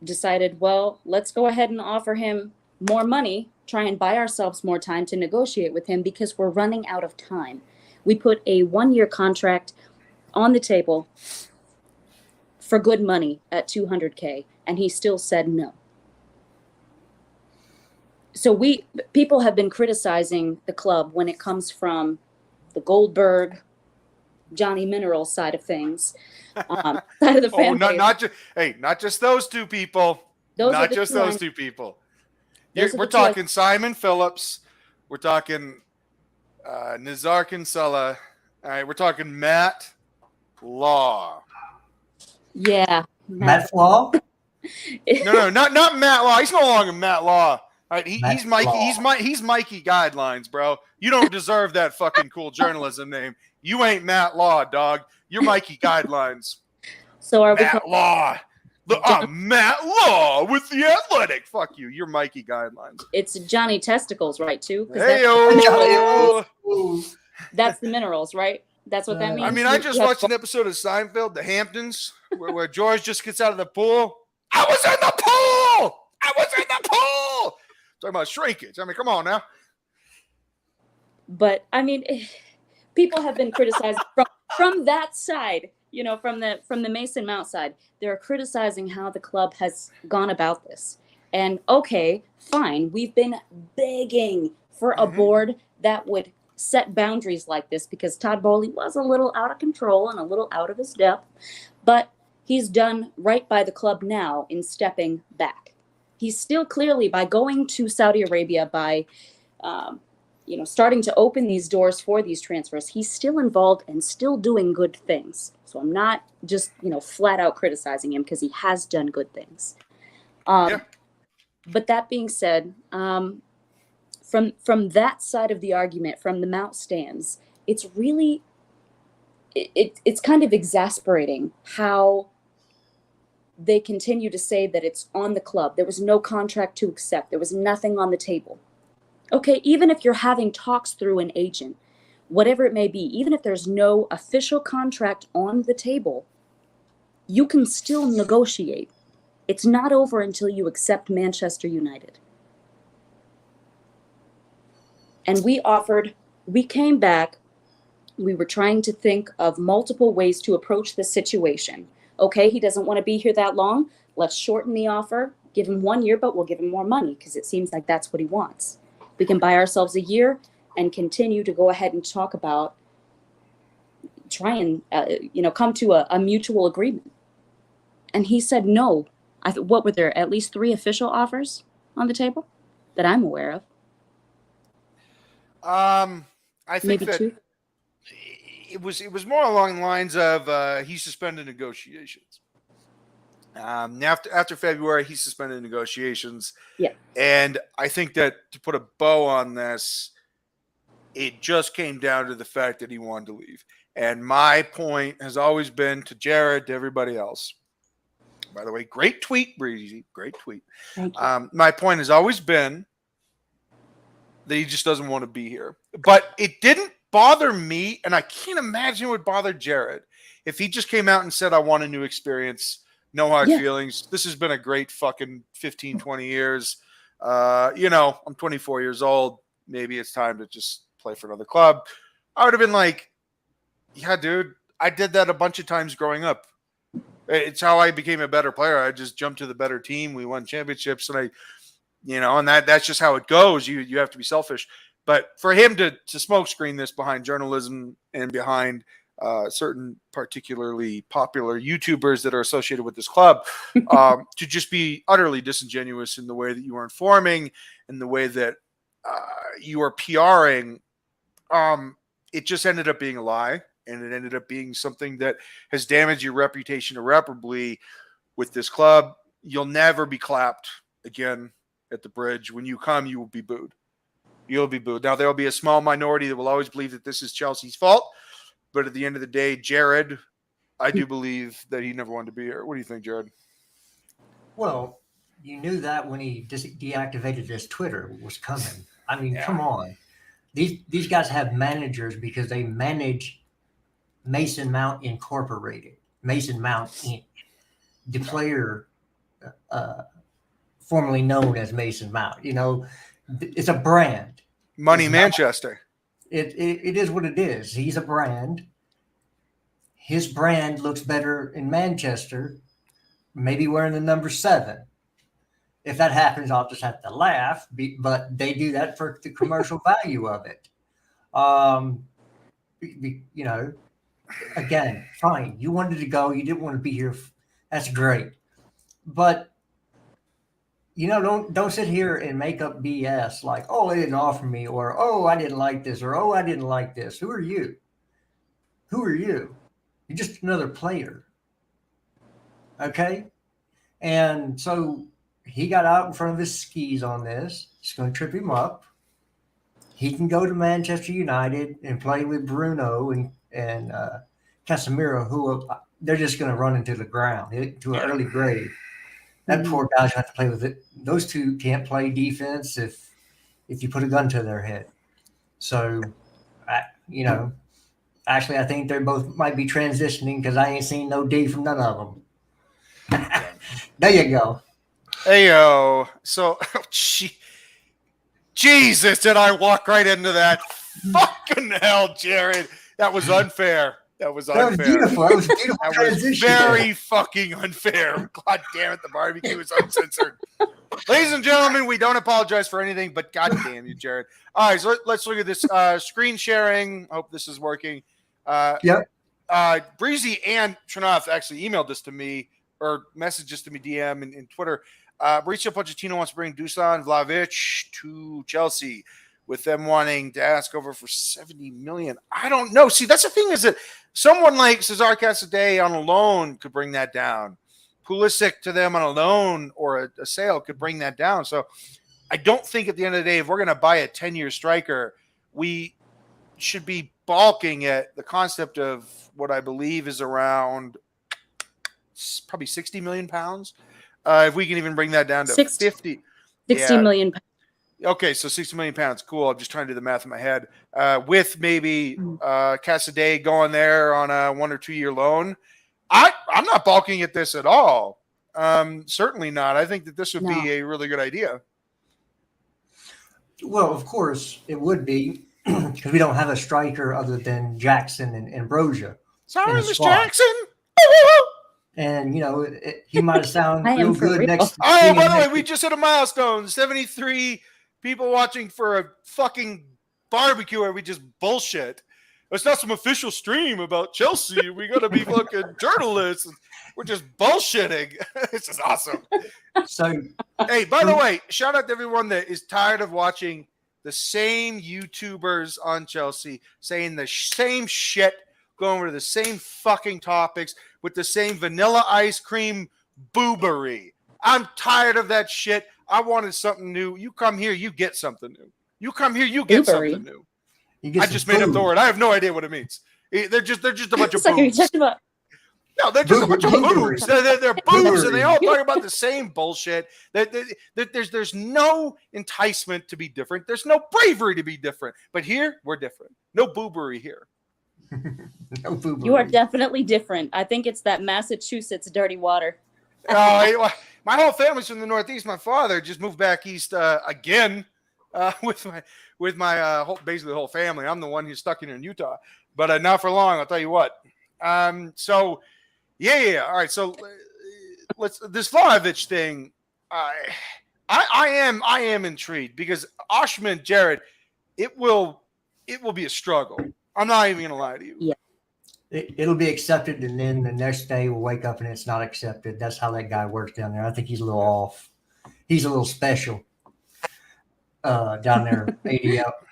decided, well, let's go ahead and offer him more money, try and buy ourselves more time to negotiate with him because we're running out of time. We put a 1-year contract on the table for good money at 200K, and he still said no. So people have been criticizing the club when it comes from the Goldberg, Johnny Mineral side of things, side of the fan base. Not just those two people. Not just those two people. We're talking Simon Phillips. We're talking Nizar Kinsella. All right, we're talking Matt Law. Yeah. Matt Law? No, not Matt Law. He's no longer Matt Law. All right, he's Mikey. Law. He's Mikey Guidelines, bro. You don't deserve that fucking cool journalism name. You ain't Matt Law, dog. You're Mikey Guidelines. So are Matt Law. I'm Matt Law with The Athletic. Fuck you. You're Mikey Guidelines. It's Johnny Testicles, right, too? Hey-o. That's the Minerals, right? That's what that means? I mean, I just watched an episode of Seinfeld, The Hamptons. where George just gets out of the pool. I was in the pool. I was in the pool. Talking about shrinkage. I mean, come on now. But I mean, people have been criticized from that side, you know, from the Mason Mount side. They're criticizing how the club has gone about this. And okay, fine. We've been begging for a board that would set boundaries like this because Todd Bowley was a little out of control and a little out of his depth. But he's done right by the club now in stepping back. He's still clearly, by going to Saudi Arabia, by starting to open these doors for these transfers, he's still involved and still doing good things. So I'm not just, flat out criticizing him because he has done good things. But that being said, from that side of the argument, from the Mount stands, it's really, it's kind of exasperating how they continue to say that it's on the club. There was no contract to accept. There was nothing on the table. Okay, even if you're having talks through an agent, whatever it may be, even if there's no official contract on the table, you can still negotiate. It's not over until you accept Manchester United. And we came back, we were trying to think of multiple ways to approach this situation. Okay, he doesn't want to be here that long. Let's shorten the offer, give him 1 year, but we'll give him more money because it seems like that's what he wants. We can buy ourselves a year and continue to go ahead and talk about, try and, come to a mutual agreement. And he said no. What were there, at least 3 official offers on the table that I'm aware of? I think Maybe that 2. it was more along the lines of he suspended negotiations. After February, he suspended negotiations. Yeah. And I think that to put a bow on this, it just came down to the fact that he wanted to leave. And my point has always been to Jared, to everybody else. By the way, great tweet, Breezy. Great tweet. Thank you. My point has always been that he just doesn't want to be here. But it didn't bother me, and I can't imagine it would bother Jared if he just came out and said, I want a new experience, no hard feelings. This has been a great fucking 15, 20 years. I'm 24 years old. Maybe it's time to just play for another club. I would have been like, yeah, dude, I did that a bunch of times growing up. It's how I became a better player. I just jumped to the better team. We won championships, and and that's just how it goes. You have to be selfish. But for him to smokescreen this behind journalism and behind certain particularly popular YouTubers that are associated with this club, to just be utterly disingenuous in the way that you are informing and the way that you are PRing, it just ended up being a lie. And it ended up being something that has damaged your reputation irreparably with this club. You'll never be clapped again at the bridge. When you come, you will be booed. You'll be booed. Now, there will be a small minority that will always believe that this is Chelsea's fault. But at the end of the day, Jared, I do believe that he never wanted to be here. What do you think, Jared? Well, you knew that when he deactivated his Twitter was coming. I mean, come on. These guys have managers because they manage Mason Mount Incorporated, Mason Mount Inc., the player formerly known as Mason Mount. It's a brand. Money Manchester. It is what it is. He's a brand. His brand looks better in Manchester, maybe wearing the number 7. If that happens, I'll just have to laugh, but they do that for the commercial value of it. Again, fine. You wanted to go. You didn't want to be here. That's great. But, don't sit here and make up BS like, oh, they didn't offer me, or, oh, I didn't like this, or, oh, I didn't like this. Who are you? Who are you? You're just another player. Okay? And so he got out in front of his skis on this. It's going to trip him up. He can go to Manchester United and play with Bruno and Casemiro, who they're just going to run into the ground, to an early grave. That poor guy's have to play with it. Those two can't play defense if you put a gun to their head. So, Actually, I think they both might be transitioning because I ain't seen no D from none of them. There you go. Heyo. So, Jesus, did I walk right into that? Fucking hell, Jared. That was unfair. That was That was unfair. beautiful. That was a beautiful That was transition. very fucking unfair. God damn it, the barbecue is uncensored. Ladies and gentlemen, we don't apologize for anything, but God damn you, Jared. All right, so let's look at this screen sharing. I hope this is working. Yep. Breezy and Chernoff actually emailed this to me or messaged this to me DM in Twitter. Mauricio Pochettino wants to bring Dusan Vlahovic to Chelsea, with them wanting to ask over for $70 million. I don't know. See, that's the thing, is that someone like Cesar Caicedo on a loan could bring that down. Pulisic to them on a loan or a sale could bring that down. So I don't think at the end of the day, if we're going to buy a 10-year striker, we should be balking at the concept of what I believe is around probably 60 million pounds. If we can even bring that down to 50. 60 million. Okay, so 60 million pounds. Cool. I'm just trying to do the math in my head. With maybe Caicedo going there on a 1 or 2 year loan. I'm not balking at this at all. Certainly not. I think that this would be a really good idea. Well, of course, it would be because we don't have a striker other than Jackson and Ambrosia. Sorry, Miss Jackson. And, you know, he might have sounded I am real for good real. next. Oh, by the way, we just hit a milestone. 73 people watching for a fucking barbecue where we just bullshit. It's not some official stream about Chelsea. We got to be fucking journalists. We're just bullshitting. This is awesome. So, hey, by the way, shout out to everyone that is tired of watching the same YouTubers on Chelsea saying the same shit, going over the same fucking topics with the same vanilla ice cream boobery. I'm tired of that shit. I wanted something new. You come here, you get something new. You come here, you get Boobery. something new. I just made up the boob. word. I have no idea what it means. They're just a bunch of It's like, are you boobs. talking about? No, they're just a bunch of Boobery. boobs. They're boobs, and they all Boobery. talk about the same bullshit. There's no enticement to be different. There's no bravery to be different. But here, we're different. No boobery here. No boobery. You are definitely different. I think it's that Massachusetts dirty water. My whole family's from the Northeast. My father just moved back east again with my basically the whole family. I'm the one who's stuck here in Utah, but not for long. I'll tell you what. So yeah. All right. So let's this Vlahovic thing. I am intrigued because Oshman, Jared, it will be a struggle. I'm not even gonna lie to you. Yeah. It'll be accepted, and then the next day we'll wake up and it's not accepted. That's how that guy works down there. I think he's a little off. He's a little special down there, 80 up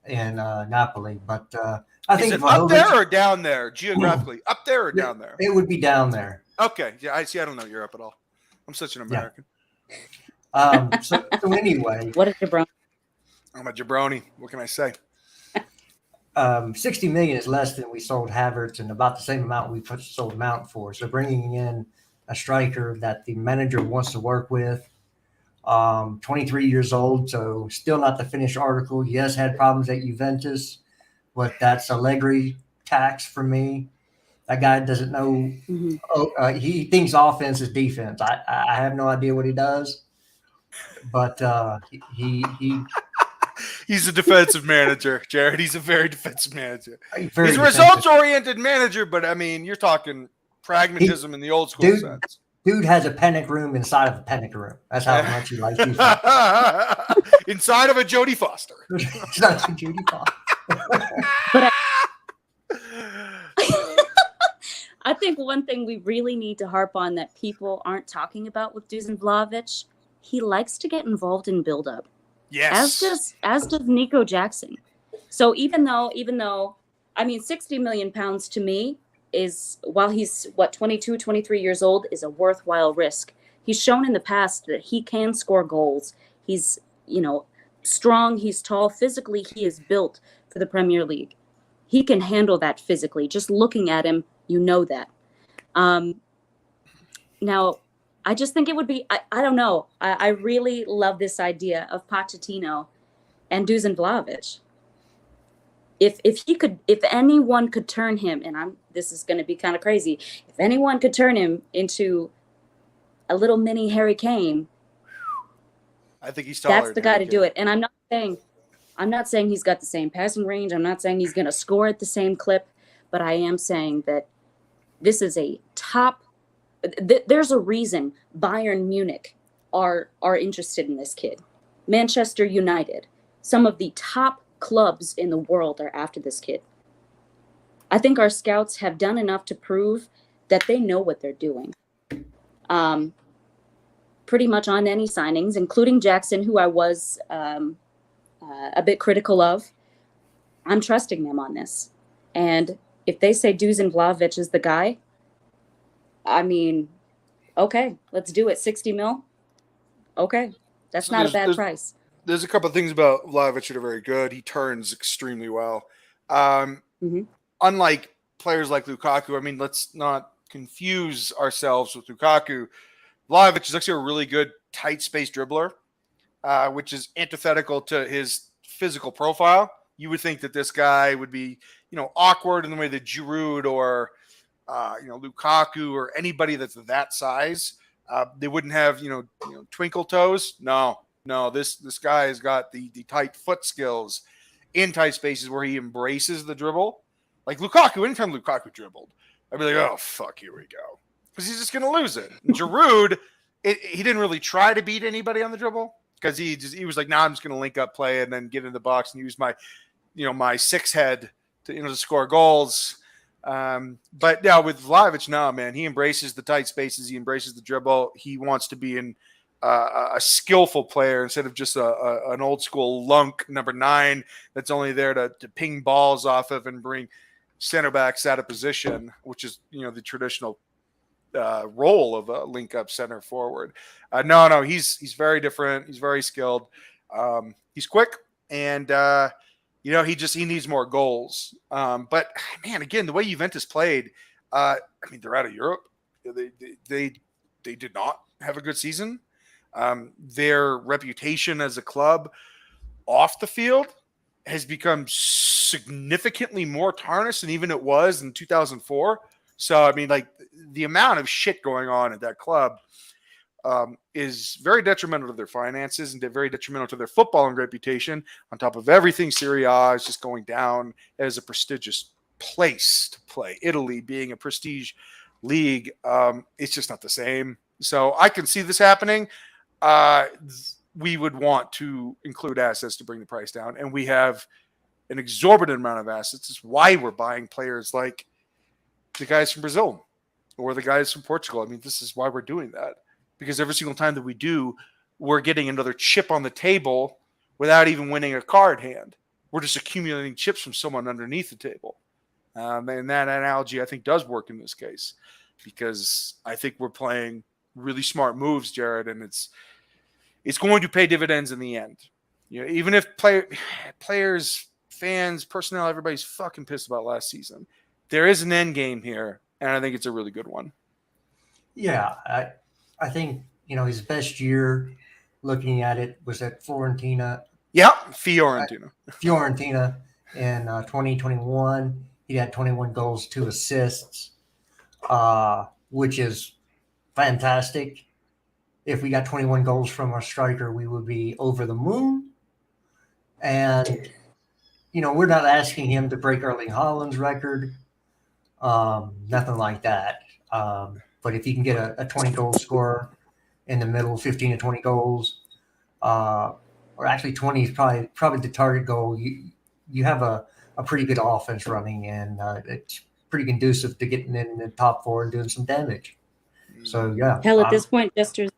in Napoli. But I think Is it up there or down there geographically? Up there or down there? It would be down there. Okay. Yeah, I see. I don't know Europe at all. I'm such an American. So anyway, What a jabroni. I'm a jabroni. What can I say? 60 million is less than we sold Havertz and about the same amount we sold Mount for. So bringing in a striker that the manager wants to work with, 23 years old, so still not the finished article. Yes, had problems at Juventus, but that's Allegri tax for me. That guy doesn't know. He thinks offense is defense. I have no idea what he does, but he He's a defensive manager, Jared. He's a very defensive manager. He's a defensive. results-oriented manager, but I mean, you're talking pragmatism in the old school sense. Dude has a panic room inside of a panic room. That's how much he likes defense. Inside of a Jodie Foster. It's not a Judy Foster. But I think one thing we really need to harp on that people aren't talking about with Dusan Vlahovic, he likes to get involved in build-up. Yes. As does Nico Jackson. So even though I mean 60 million pounds to me is, while he's 22, 23 years old, is a worthwhile risk. He's shown in the past that he can score goals. He's, strong, he's tall, physically he is built for the Premier League. He can handle that physically. Just looking at him, you know that. Now, I just think it would be, I don't know. I really love this idea of Pochettino and Dusan Vlahovic. if anyone could turn him, and this is going to be kind of crazy, if anyone could turn him into a little mini Harry Kane, I think he's taller. That's the guy to do it. And I'm not saying he's got the same passing range. I'm not saying he's going to score at the same clip, but I am saying that this is a top. There's a reason Bayern Munich are interested in this kid. Manchester United, some of the top clubs in the world are after this kid. I think our scouts have done enough to prove that they know what they're doing. Pretty much on any signings, including Jackson, who I was a bit critical of. I'm trusting them on this. And if they say Dusan Vlahovic is the guy, I mean, okay, let's do it. 60 mil. Okay. That's not a bad price. There's a couple of things about Vlahovic that are very good. He turns extremely well. Unlike players like Lukaku, I mean, let's not confuse ourselves with Lukaku. Vlahovic is actually a really good tight space dribbler, which is antithetical to his physical profile. You would think that this guy would be, awkward in the way that Giroud or, Lukaku or anybody that's that size. They wouldn't have, twinkle toes. No, this guy has got the tight foot skills in tight spaces where he embraces the dribble. Like Lukaku, anytime Lukaku dribbled, I'd be like, oh, fuck, here we go. Because he's just going to lose it. Giroud, he didn't really try to beat anybody on the dribble because he was like, I'm just going to link up play and then get in the box and use my, my six head to score goals. But now with Vlahovic, no, man, he embraces the tight spaces. He embraces the dribble. He wants to be a skillful player instead of just an old school lunk number 9 that's only there to ping balls off of and bring center backs out of position, which is, the traditional role of a link up center forward. No, he's very different. He's very skilled. He's quick and, he needs more goals. But man, again, the way Juventus played, they're out of Europe. They did not have a good season. Their reputation as a club off the field has become significantly more tarnished than even it was in 2004. So, the amount of shit going on at that club is very detrimental to their finances and very detrimental to their footballing reputation. On top of everything, Serie A is just going down as a prestigious place to play. Italy being a prestige league, it's just not the same. So I can see this happening. We would want to include assets to bring the price down, and we have an exorbitant amount of assets. It's why we're buying players like the guys from Brazil or the guys from Portugal. This is why we're doing that, because every single time that we do, we're getting another chip on the table without even winning a card hand. We're just accumulating chips from someone underneath the table. And that analogy, I think, does work in this case, because I think we're playing really smart moves, Jared, and it's going to pay dividends in the end. Even if players, fans, personnel, everybody's fucking pissed about last season, there is an end game here, and I think it's a really good one. Yeah, I think, his best year, looking at it, was at Fiorentina. Yeah, Fiorentina in 2021. He had 21 goals, 2 assists, which is fantastic. If we got 21 goals from our striker, we would be over the moon. And, we're not asking him to break Erling Haaland's record. Nothing like that. But if you can get a 20-goal scorer in the middle, 15 to 20 goals, or actually 20 is probably the target goal, you have a pretty good offense running, and it's pretty conducive to getting in the top 4 and doing some damage. So, yeah. Hell, at this point, Jesters,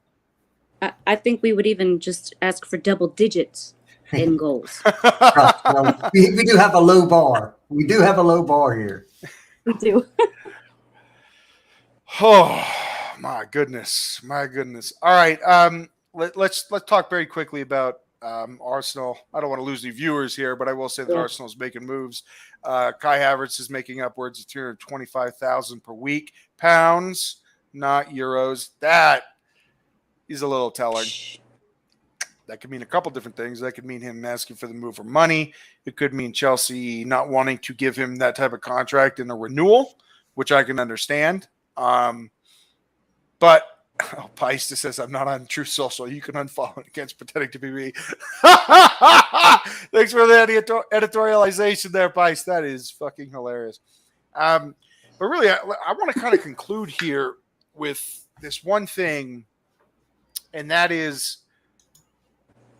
I think we would even just ask for double digits in goals. We do have a low bar. We do have a low bar here. We do. Oh, my goodness. All right. Let's talk very quickly about Arsenal. I don't want to lose any viewers here, but I will say that Arsenal's making moves. Kai Havertz is making upwards of 225,000 per week, pounds, not euros. That is a little telling. that could mean a couple different things. That could mean him asking for the move for money. It could mean Chelsea not wanting to give him that type of contract in a renewal, which I can understand. But Paista says, I'm not on True Social. You can unfollow against pretending to be me. Thanks for the editorialization there, Paista. That is fucking hilarious. But really, I want to kind of conclude here with this one thing, and that is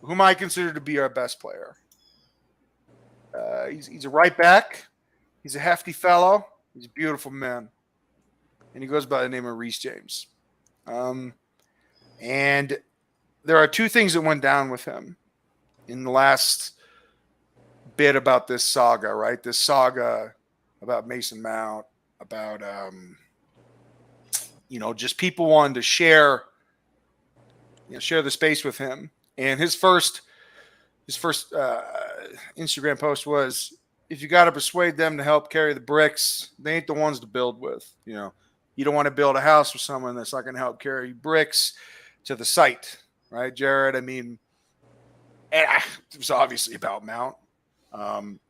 whom I consider to be our best player. He's a right back. He's a hefty fellow. He's a beautiful man. And he goes by the name of Reece James. And there are two things that went down with him in the last bit about this saga, right? This saga about Mason Mount, about, just people wanted to share the space with him. And his first Instagram post was, if you got to persuade them to help carry the bricks, they ain't the ones to build with. You don't want to build a house with someone that's not going to help carry bricks to the site, right, Jared? I mean, it was obviously about Mount.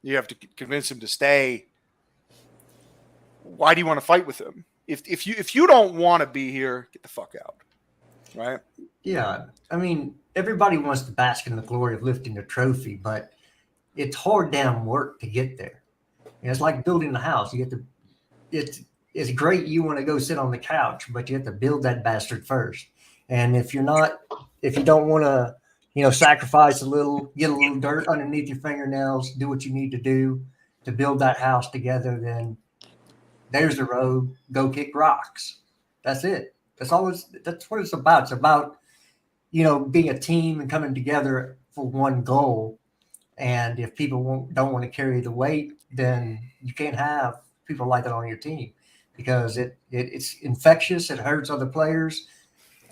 You have to convince him to stay. Why do you want to fight with him? If you don't want to be here, get the fuck out, right? Yeah, I mean, everybody wants to bask in the glory of lifting a trophy, but it's hard damn work to get there. It's like building a house. You have to. It's great you want to go sit on the couch, but you have to build that bastard first. And if you don't want to, sacrifice a little, get a little dirt underneath your fingernails, do what you need to do to build that house together, then there's the road. Go kick rocks. That's it. That's what it's about. It's about, being a team and coming together for one goal. And if people don't want to carry the weight, then you can't have people like that on your team, because it's infectious. It hurts other players.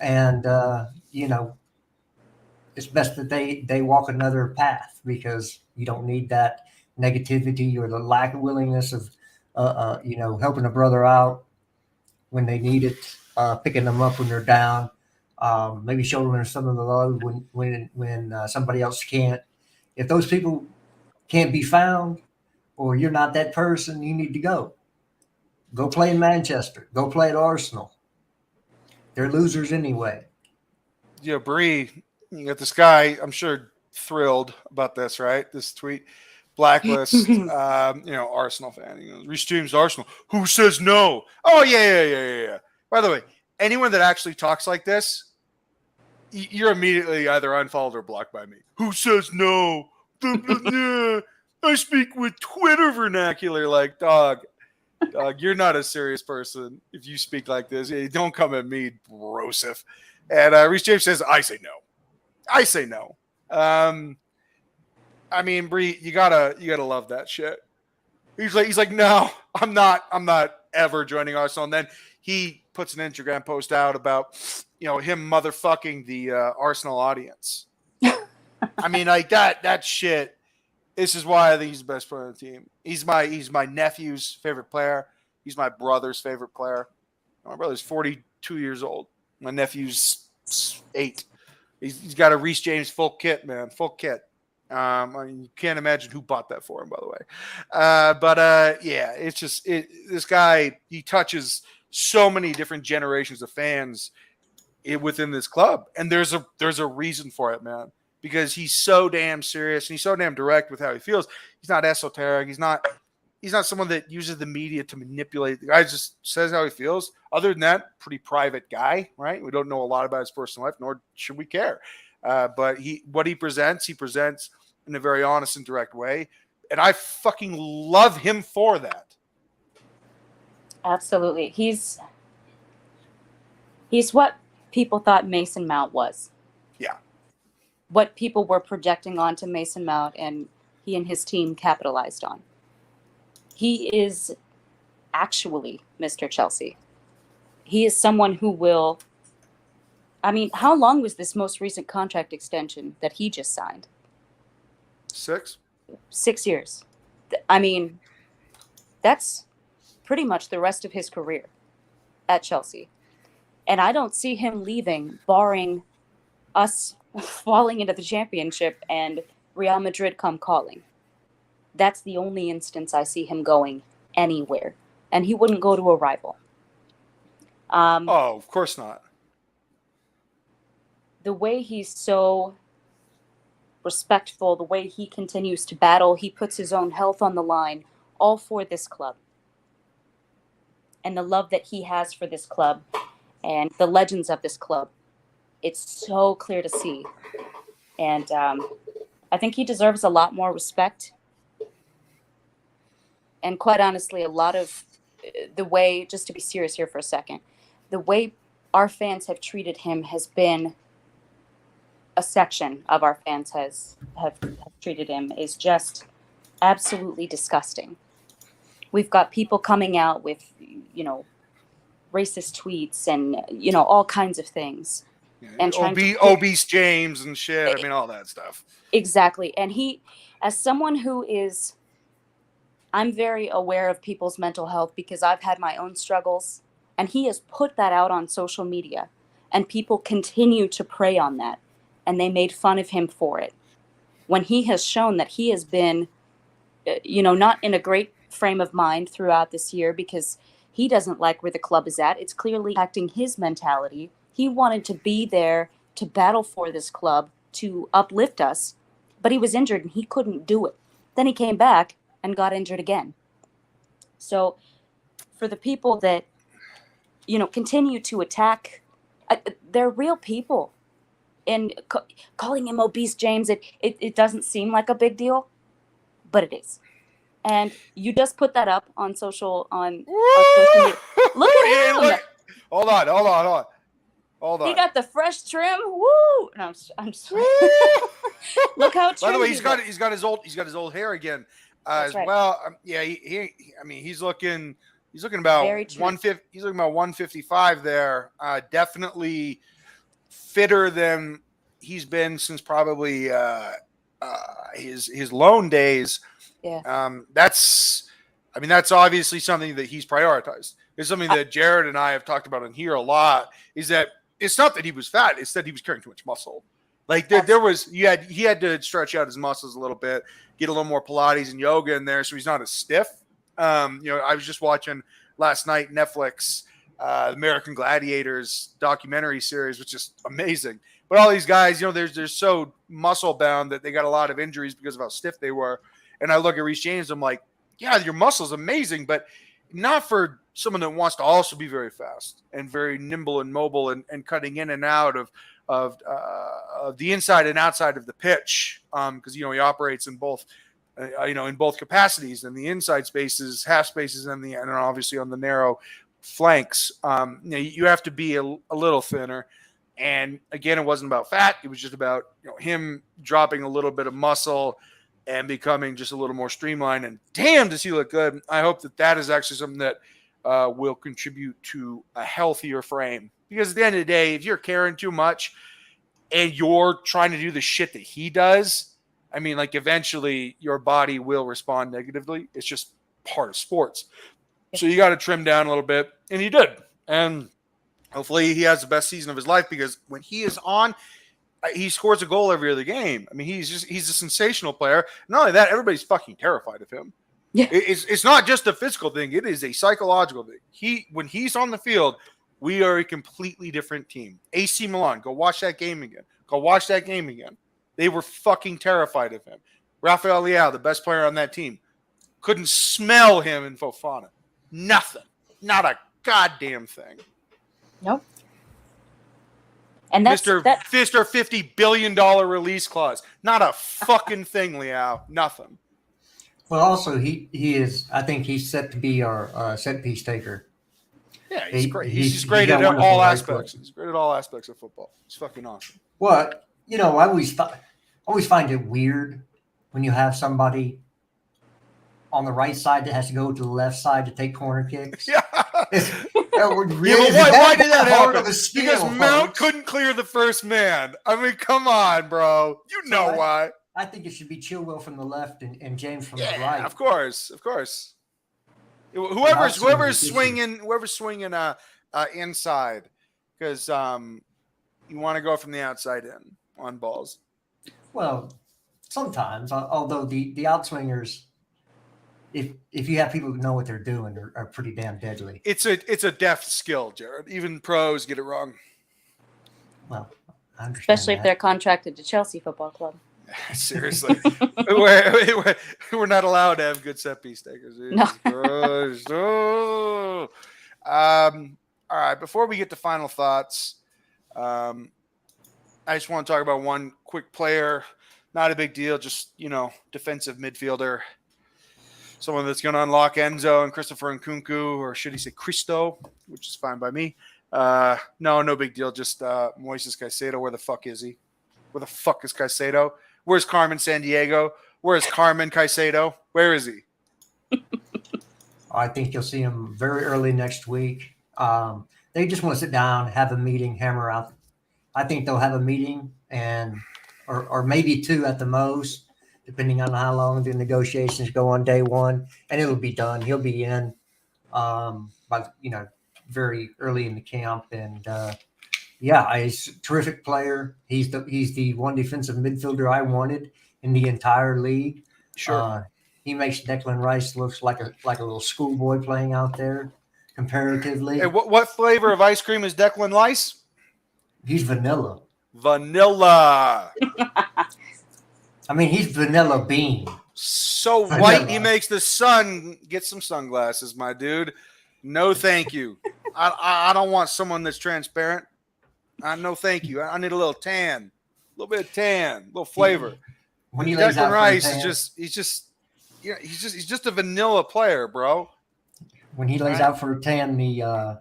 And, it's best that they walk another path, because you don't need that negativity or the lack of willingness of, helping a brother out when they need it, picking them up when they're down, maybe showing them some of the love when somebody else can't. If those people can't be found, or you're not that person, you need to go. Go play in Manchester. Go play at Arsenal. They're losers anyway. Yeah, Bree, you got this guy, I'm sure, thrilled about this, right? This tweet. Blacklist, Arsenal fan. Reece James, Arsenal. Who says no? Oh, yeah. By the way, anyone that actually talks like this, you're immediately either unfollowed or blocked by me. Who says no? I speak with Twitter vernacular. Like, dog, you're not a serious person if you speak like this. Don't come at me, Broseph. And Reece James says, I say no. I mean, Bree, you gotta love that shit. He's like, no, I'm not ever joining Arsenal. And then he puts an Instagram post out about, him motherfucking the Arsenal audience. I mean, like that shit. This is why I think he's the best player on the team. He's my nephew's favorite player. He's my brother's favorite player. My brother's 42 years old. My nephew's 8. He's got a Reece James full kit, man. Full kit. I mean, you can't imagine who bought that for him, by the way. Yeah, it's just this guy, he touches so many different generations of fans within this club. And there's a reason for it, man. Because he's so damn serious and he's so damn direct with how he feels. He's not esoteric. He's not someone that uses the media to manipulate. The guy just says how he feels. Other than that, pretty private guy, right? We don't know a lot about his personal life, nor should we care. But what he presents in a very honest and direct way. And I fucking love him for that. Absolutely. He's what people thought Mason Mount was. Yeah. What people were projecting onto Mason Mount, and he and his team capitalized on. He is actually Mr. Chelsea. He is someone who will... I mean, how long was this most recent contract extension that he just signed? 6 years. I mean, that's pretty much the rest of his career at Chelsea. And I don't see him leaving, barring us falling into the championship and Real Madrid come calling. That's the only instance I see him going anywhere. And he wouldn't go to a rival. Oh, of course not. The way he's so respectful, the way he continues to battle, he puts his own health on the line, all for this club. And the love that he has for this club and the legends of this club, it's so clear to see. And I think he deserves a lot more respect. And quite honestly, a lot of the way, just to be serious here for a second, the way our fans have treated him has been, a section of our fans have treated him is just absolutely disgusting. We've got people coming out with, racist tweets and, all kinds of things. And obese James and shit. I mean, all that stuff. Exactly. And he, as someone who is, I'm very aware of people's mental health because I've had my own struggles, and he has put that out on social media, and people continue to prey on that, and they made fun of him for it. When he has shown that he has been, not in a great frame of mind throughout this year because he doesn't like where the club is at. It's clearly impacting his mentality. He wanted to be there to battle for this club, to uplift us, but he was injured and he couldn't do it. Then he came back and got injured again. So for the people that, continue to attack, they're real people. And calling him obese James, it doesn't seem like a big deal, but it is. And you just put that up on social media. Look at him. Look. Hold on. He got the fresh trim. Woo! No, I'm sorry. Look how trim. By the way, he's got his old hair again as right. Well. Yeah, he's looking about 150. He's looking about 155 there. Definitely fitter than he's been since probably his loan days. Yeah. That's obviously something that he's prioritized. It's something that Jared and I have talked about in here a lot, is that it's not that he was fat, it's that he was carrying too much muscle. Like he had to stretch out his muscles a little bit, get a little more Pilates and yoga in there so he's not as stiff. I was just watching last night Netflix American Gladiators documentary series, which is amazing. But all these guys, they're so muscle bound that they got a lot of injuries because of how stiff they were. And I look at Reece James, I'm like, yeah, your muscle's amazing, but not for someone that wants to also be very fast and very nimble and mobile and cutting in and out of the inside and outside of the pitch. Because he operates in both, in both capacities, and the inside spaces, half spaces, and obviously on the narrow flanks. You have to be a little thinner. And again, it wasn't about fat; it was just about him dropping a little bit of muscle and becoming just a little more streamlined. And damn, does he look good. I hope that is actually something that will contribute to a healthier frame. Because at the end of the day, if you're caring too much and you're trying to do the shit that he does, eventually your body will respond negatively. It's just part of sports. So you got to trim down a little bit. And he did. And hopefully he has the best season of his life, because when he is on, he scores a goal every other game. He's a sensational player. Not only that, everybody's fucking terrified of him. Yeah. It's not just a physical thing. It is a psychological thing. When he's on the field, we are a completely different team. AC Milan, go watch that game again. They were fucking terrified of him. Rafael Leao, the best player on that team, couldn't smell him in Fofana. Nothing. Not a goddamn thing. Nope. And that's Mr. $50 billion release clause. Not a fucking thing, Leao. Nothing. Well, also he is. I think he's set to be our set piece taker. Yeah, he's great. He's great at all aspects. He's great at all aspects of football. He's fucking awesome. Well, I always find it weird when you have somebody on the right side that has to go to the left side to take corner kicks. Yeah. Why did that happen? Because Mount couldn't clear the first man. Come on, bro. Why. I think it should be Chilwell from the left and James from the right. Of course. Whoever's swinging inside, because you want to go from the outside in. on balls. Well, sometimes, although the outswingers, if you have people who know what they're doing, are pretty damn deadly. It's a deft skill, Jared. Even pros get it wrong. Well, I understand. Especially if that. they're contracted to Chelsea Football Club. Seriously, we're not allowed to have good set piece takers. No. Oh. All right. Before we get to final thoughts, I just want to talk about one quick player. Not a big deal. Just defensive midfielder. Someone that's going to unlock Enzo and Christopher Nkunku, or should he say Cristo, which is fine by me. No big deal. Just Moises Caicedo. Where the fuck is he? Where the fuck is Caicedo? Where's Carmen Sandiego? Where's Carmen Caicedo? Where is he? I think you'll see him very early next week. They just want to sit down, have a meeting, hammer out. I think they'll have a meeting or maybe two at the most, depending on how long the negotiations go on day one, and it'll be done. He'll be in very early in the camp, and he's a terrific player. He's the one defensive midfielder I wanted in the entire league. Sure. He makes Declan Rice looks like a little schoolboy playing out there comparatively. Hey, what flavor of ice cream is Declan Rice? He's vanilla. Vanilla. I mean, he's vanilla bean. So Vanilla. white he makes the sun. Get some sunglasses, my dude. No, thank you. I don't want someone that's transparent. No, thank you. I need a little tan, a little bit of tan, a little flavor. When he lays Declan out Rice for a tan, he's just a vanilla player, bro. when he lays out for a tan, the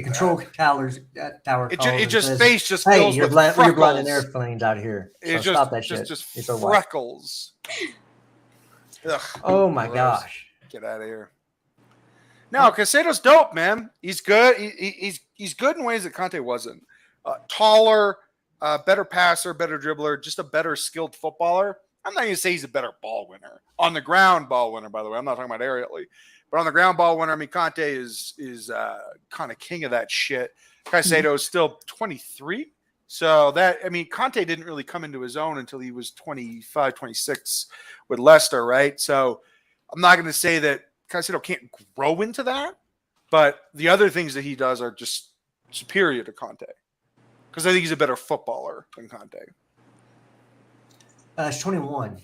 control tower It just says, face just "Hey, fills you're with blinding freckles. airplanes out here. So It's stop that just shit. just It's all right." freckles. Ugh, Oh my gross. gosh. Get out of here. No, Caicedo's dope, man. He's good. He's good in ways that Conte wasn't. Taller, better passer, better dribbler, just a better skilled footballer. I'm not going to say he's a better ball winner. On the ground ball winner, by the way. I'm not talking about aerially. But on the ground ball winner, I mean, Conte is kind of king of that shit. Caicedo is still 23. So Conte didn't really come into his own until he was 25, 26 with Leicester, right? So I'm not going to say that Caicedo can't grow into that, but the other things that he does are just superior to Conte. Because I think he's a better footballer than Conte. It's 21.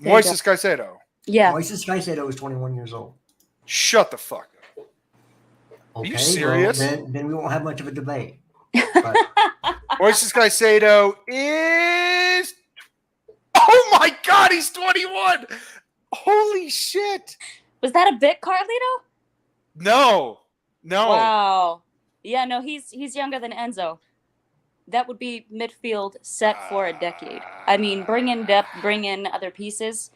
Moises Caicedo. Yeah. Moises Caicedo is 21 years old. Shut the fuck up. Okay, you serious? Well, then we won't have much of a debate. But Moises Caicedo is... Oh my God, he's 21! Holy shit! Was that a bit, Carlito? No. Wow. Yeah, no, he's younger than Enzo. That would be midfield set for a decade. I mean, bring in depth, bring in other pieces.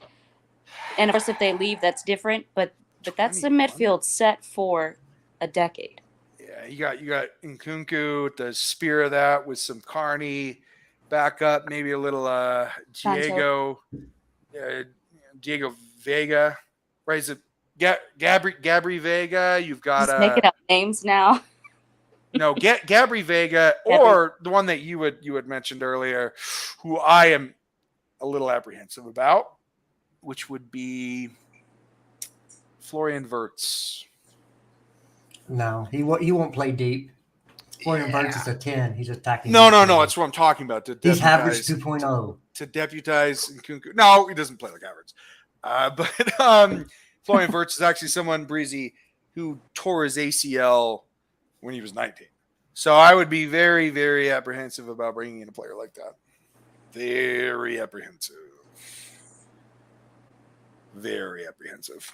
And of course, if they leave, that's different. But that's a midfield set for a decade. Yeah, you got Nkunku, the spear of that with some Carney, back up, maybe a little Diego Vega, right? Is it Gabri Vega? You've got Just making up names now. No, Gabri Vega, or the one that you had mentioned earlier, who I am a little apprehensive about, which would be Florian Wirtz. no, he won't play deep. Florian Wirtz is a 10. He's attacking. No. That's what I'm talking about. He's average 2.0. To deputize Nkunku. No, he doesn't play like average. But Florian Wirtz is actually someone, Breezy, who tore his ACL when he was 19. So I would be very, very apprehensive about bringing in a player like that. Very apprehensive. Very apprehensive.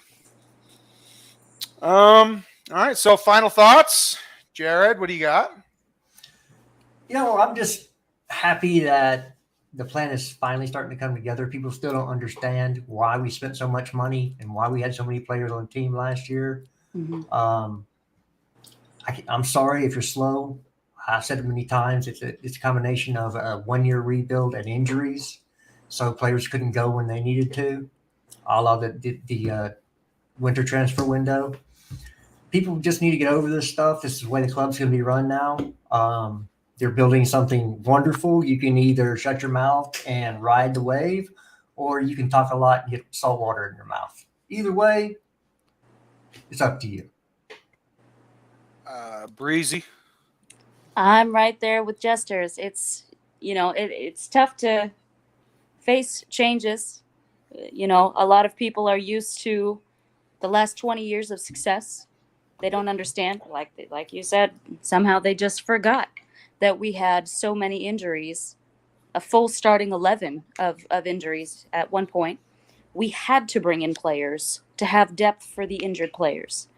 All right. So final thoughts, Jared. What do you got? I'm just happy that the plan is finally starting to come together. People still don't understand why we spent so much money and why we had so many players on the team last year. Mm-hmm. I'm sorry if you're slow. I've said it many times. It's a combination of a 1-year rebuild and injuries, so players couldn't go when they needed to. A la the winter transfer window. People just need to get over this stuff. This is the way the club's going to be run now. they're building something wonderful. You can either shut your mouth and ride the wave, or you can talk a lot and get salt water in your mouth. Either way, it's up to you. Breezy. I'm right there with Jesters. It's, it's tough to face changes. A lot of people are used to the last 20 years of success. They don't understand, like you said, somehow they just forgot that we had so many injuries, a full starting 11 of injuries at one point. We had to bring in players to have depth for the injured players.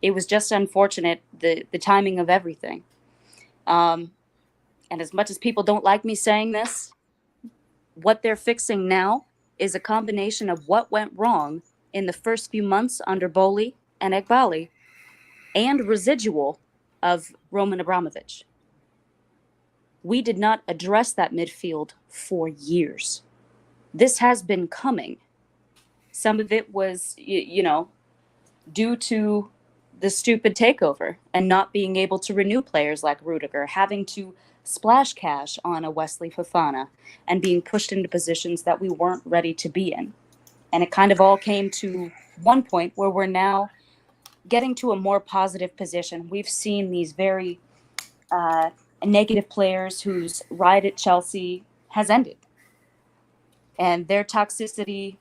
It was just unfortunate, the timing of everything. And as much as people don't like me saying this, what they're fixing now is a combination of what went wrong in the first few months under Boli and Ekbali and residual of Roman Abramovich. We did not address that midfield for years. This has been coming. Some of it was, due to the stupid takeover and not being able to renew players like Rudiger, having to splash cash on a Wesley Fofana and being pushed into positions that we weren't ready to be in. And it kind of all came to one point where we're now getting to a more positive position. We've seen these very negative players whose ride at Chelsea has ended. And their toxicity,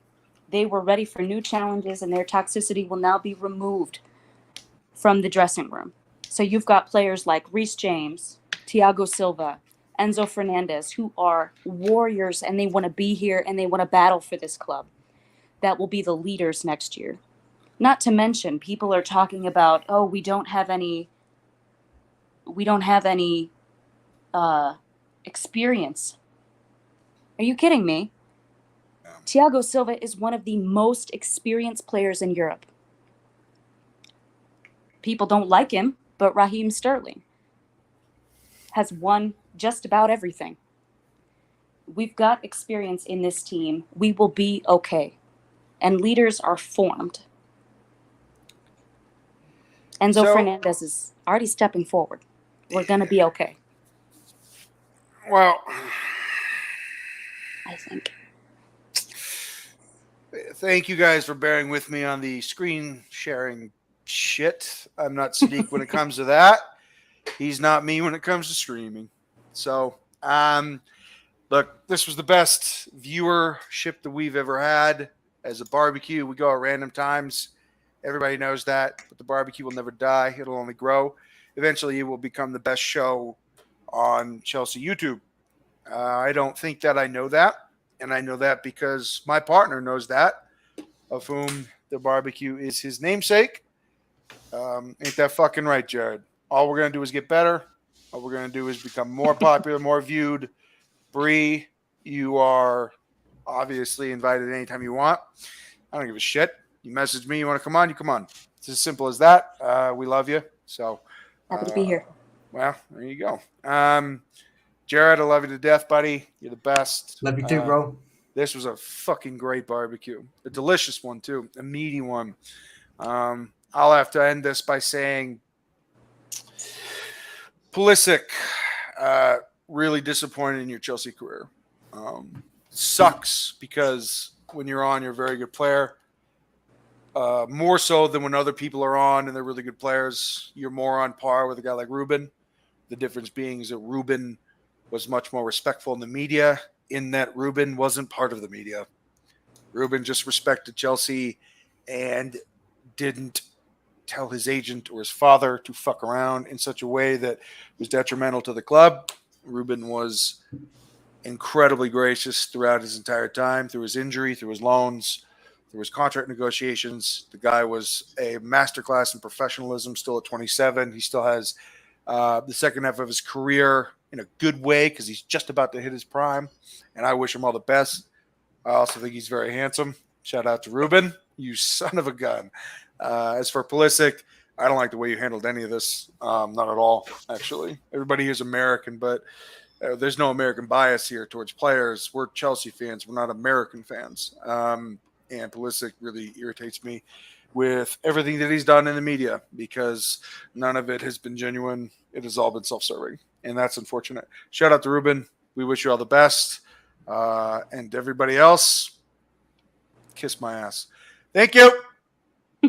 they were ready for new challenges, and their toxicity will now be removed from the dressing room. So you've got players like Reece James, Thiago Silva, Enzo Fernandez, who are warriors, and they want to be here and they want to battle for this club. That will be the leaders next year. Not to mention, people are talking about, we don't have any experience. Are you kidding me? Thiago Silva is one of the most experienced players in Europe. People don't like him, but Raheem Sterling has won just about everything. We've got experience in this team. We will be okay. And leaders are formed. Enzo Fernandez is already stepping forward. We're going to be okay. Well, I think. Thank you guys for bearing with me on the screen sharing shit. I'm not Sadiq when it comes to that. He's not me when it comes to streaming. So, look, this was the best viewership that we've ever had as a barbecue. We go at random times. Everybody knows that, but the barbecue will never die. It'll only grow. Eventually, it will become the best show on Chelsea YouTube. I don't think that I know that, and I know that because my partner knows that, of whom the barbecue is his namesake. Ain't that fucking right, Jared? All we're going to do is get better. All we're going to do is become more popular, more viewed. Bree, you are obviously invited anytime you want. I don't give a shit. You message me, you want to come on, you come on. It's as simple as that. We love you. So happy to be here. Well, there you go. Jared, I love you to death, buddy. You're the best. Love you too, bro. This was a fucking great barbecue. A delicious one, too. A meaty one. I'll have to end this by saying Pulisic, really disappointed in your Chelsea career. Sucks because when you're on, you're a very good player. More so than when other people are on and they're really good players. You're more on par with a guy like Ruben. The difference being is that Ruben was much more respectful in the media, in that Ruben wasn't part of the media. Ruben just respected Chelsea and didn't tell his agent or his father to fuck around in such a way that was detrimental to the club. Ruben was incredibly gracious throughout his entire time, through his injury, through his loans, through his contract negotiations. The guy was a masterclass in professionalism, still at 27. He still has the second half of his career in a good way because he's just about to hit his prime, and I wish him all the best. I also think he's very handsome. Shout out to Ruben, you son of a gun. As for Pulisic, I don't like the way you handled any of this. Not at all, actually. Everybody here is American, but there's no American bias here towards players. We're Chelsea fans. We're not American fans. And Pulisic really irritates me with everything that he's done in the media because none of it has been genuine. It has all been self-serving. and that's unfortunate. Shout out to Ruben. We wish you all the best. And everybody else, kiss my ass. Thank you.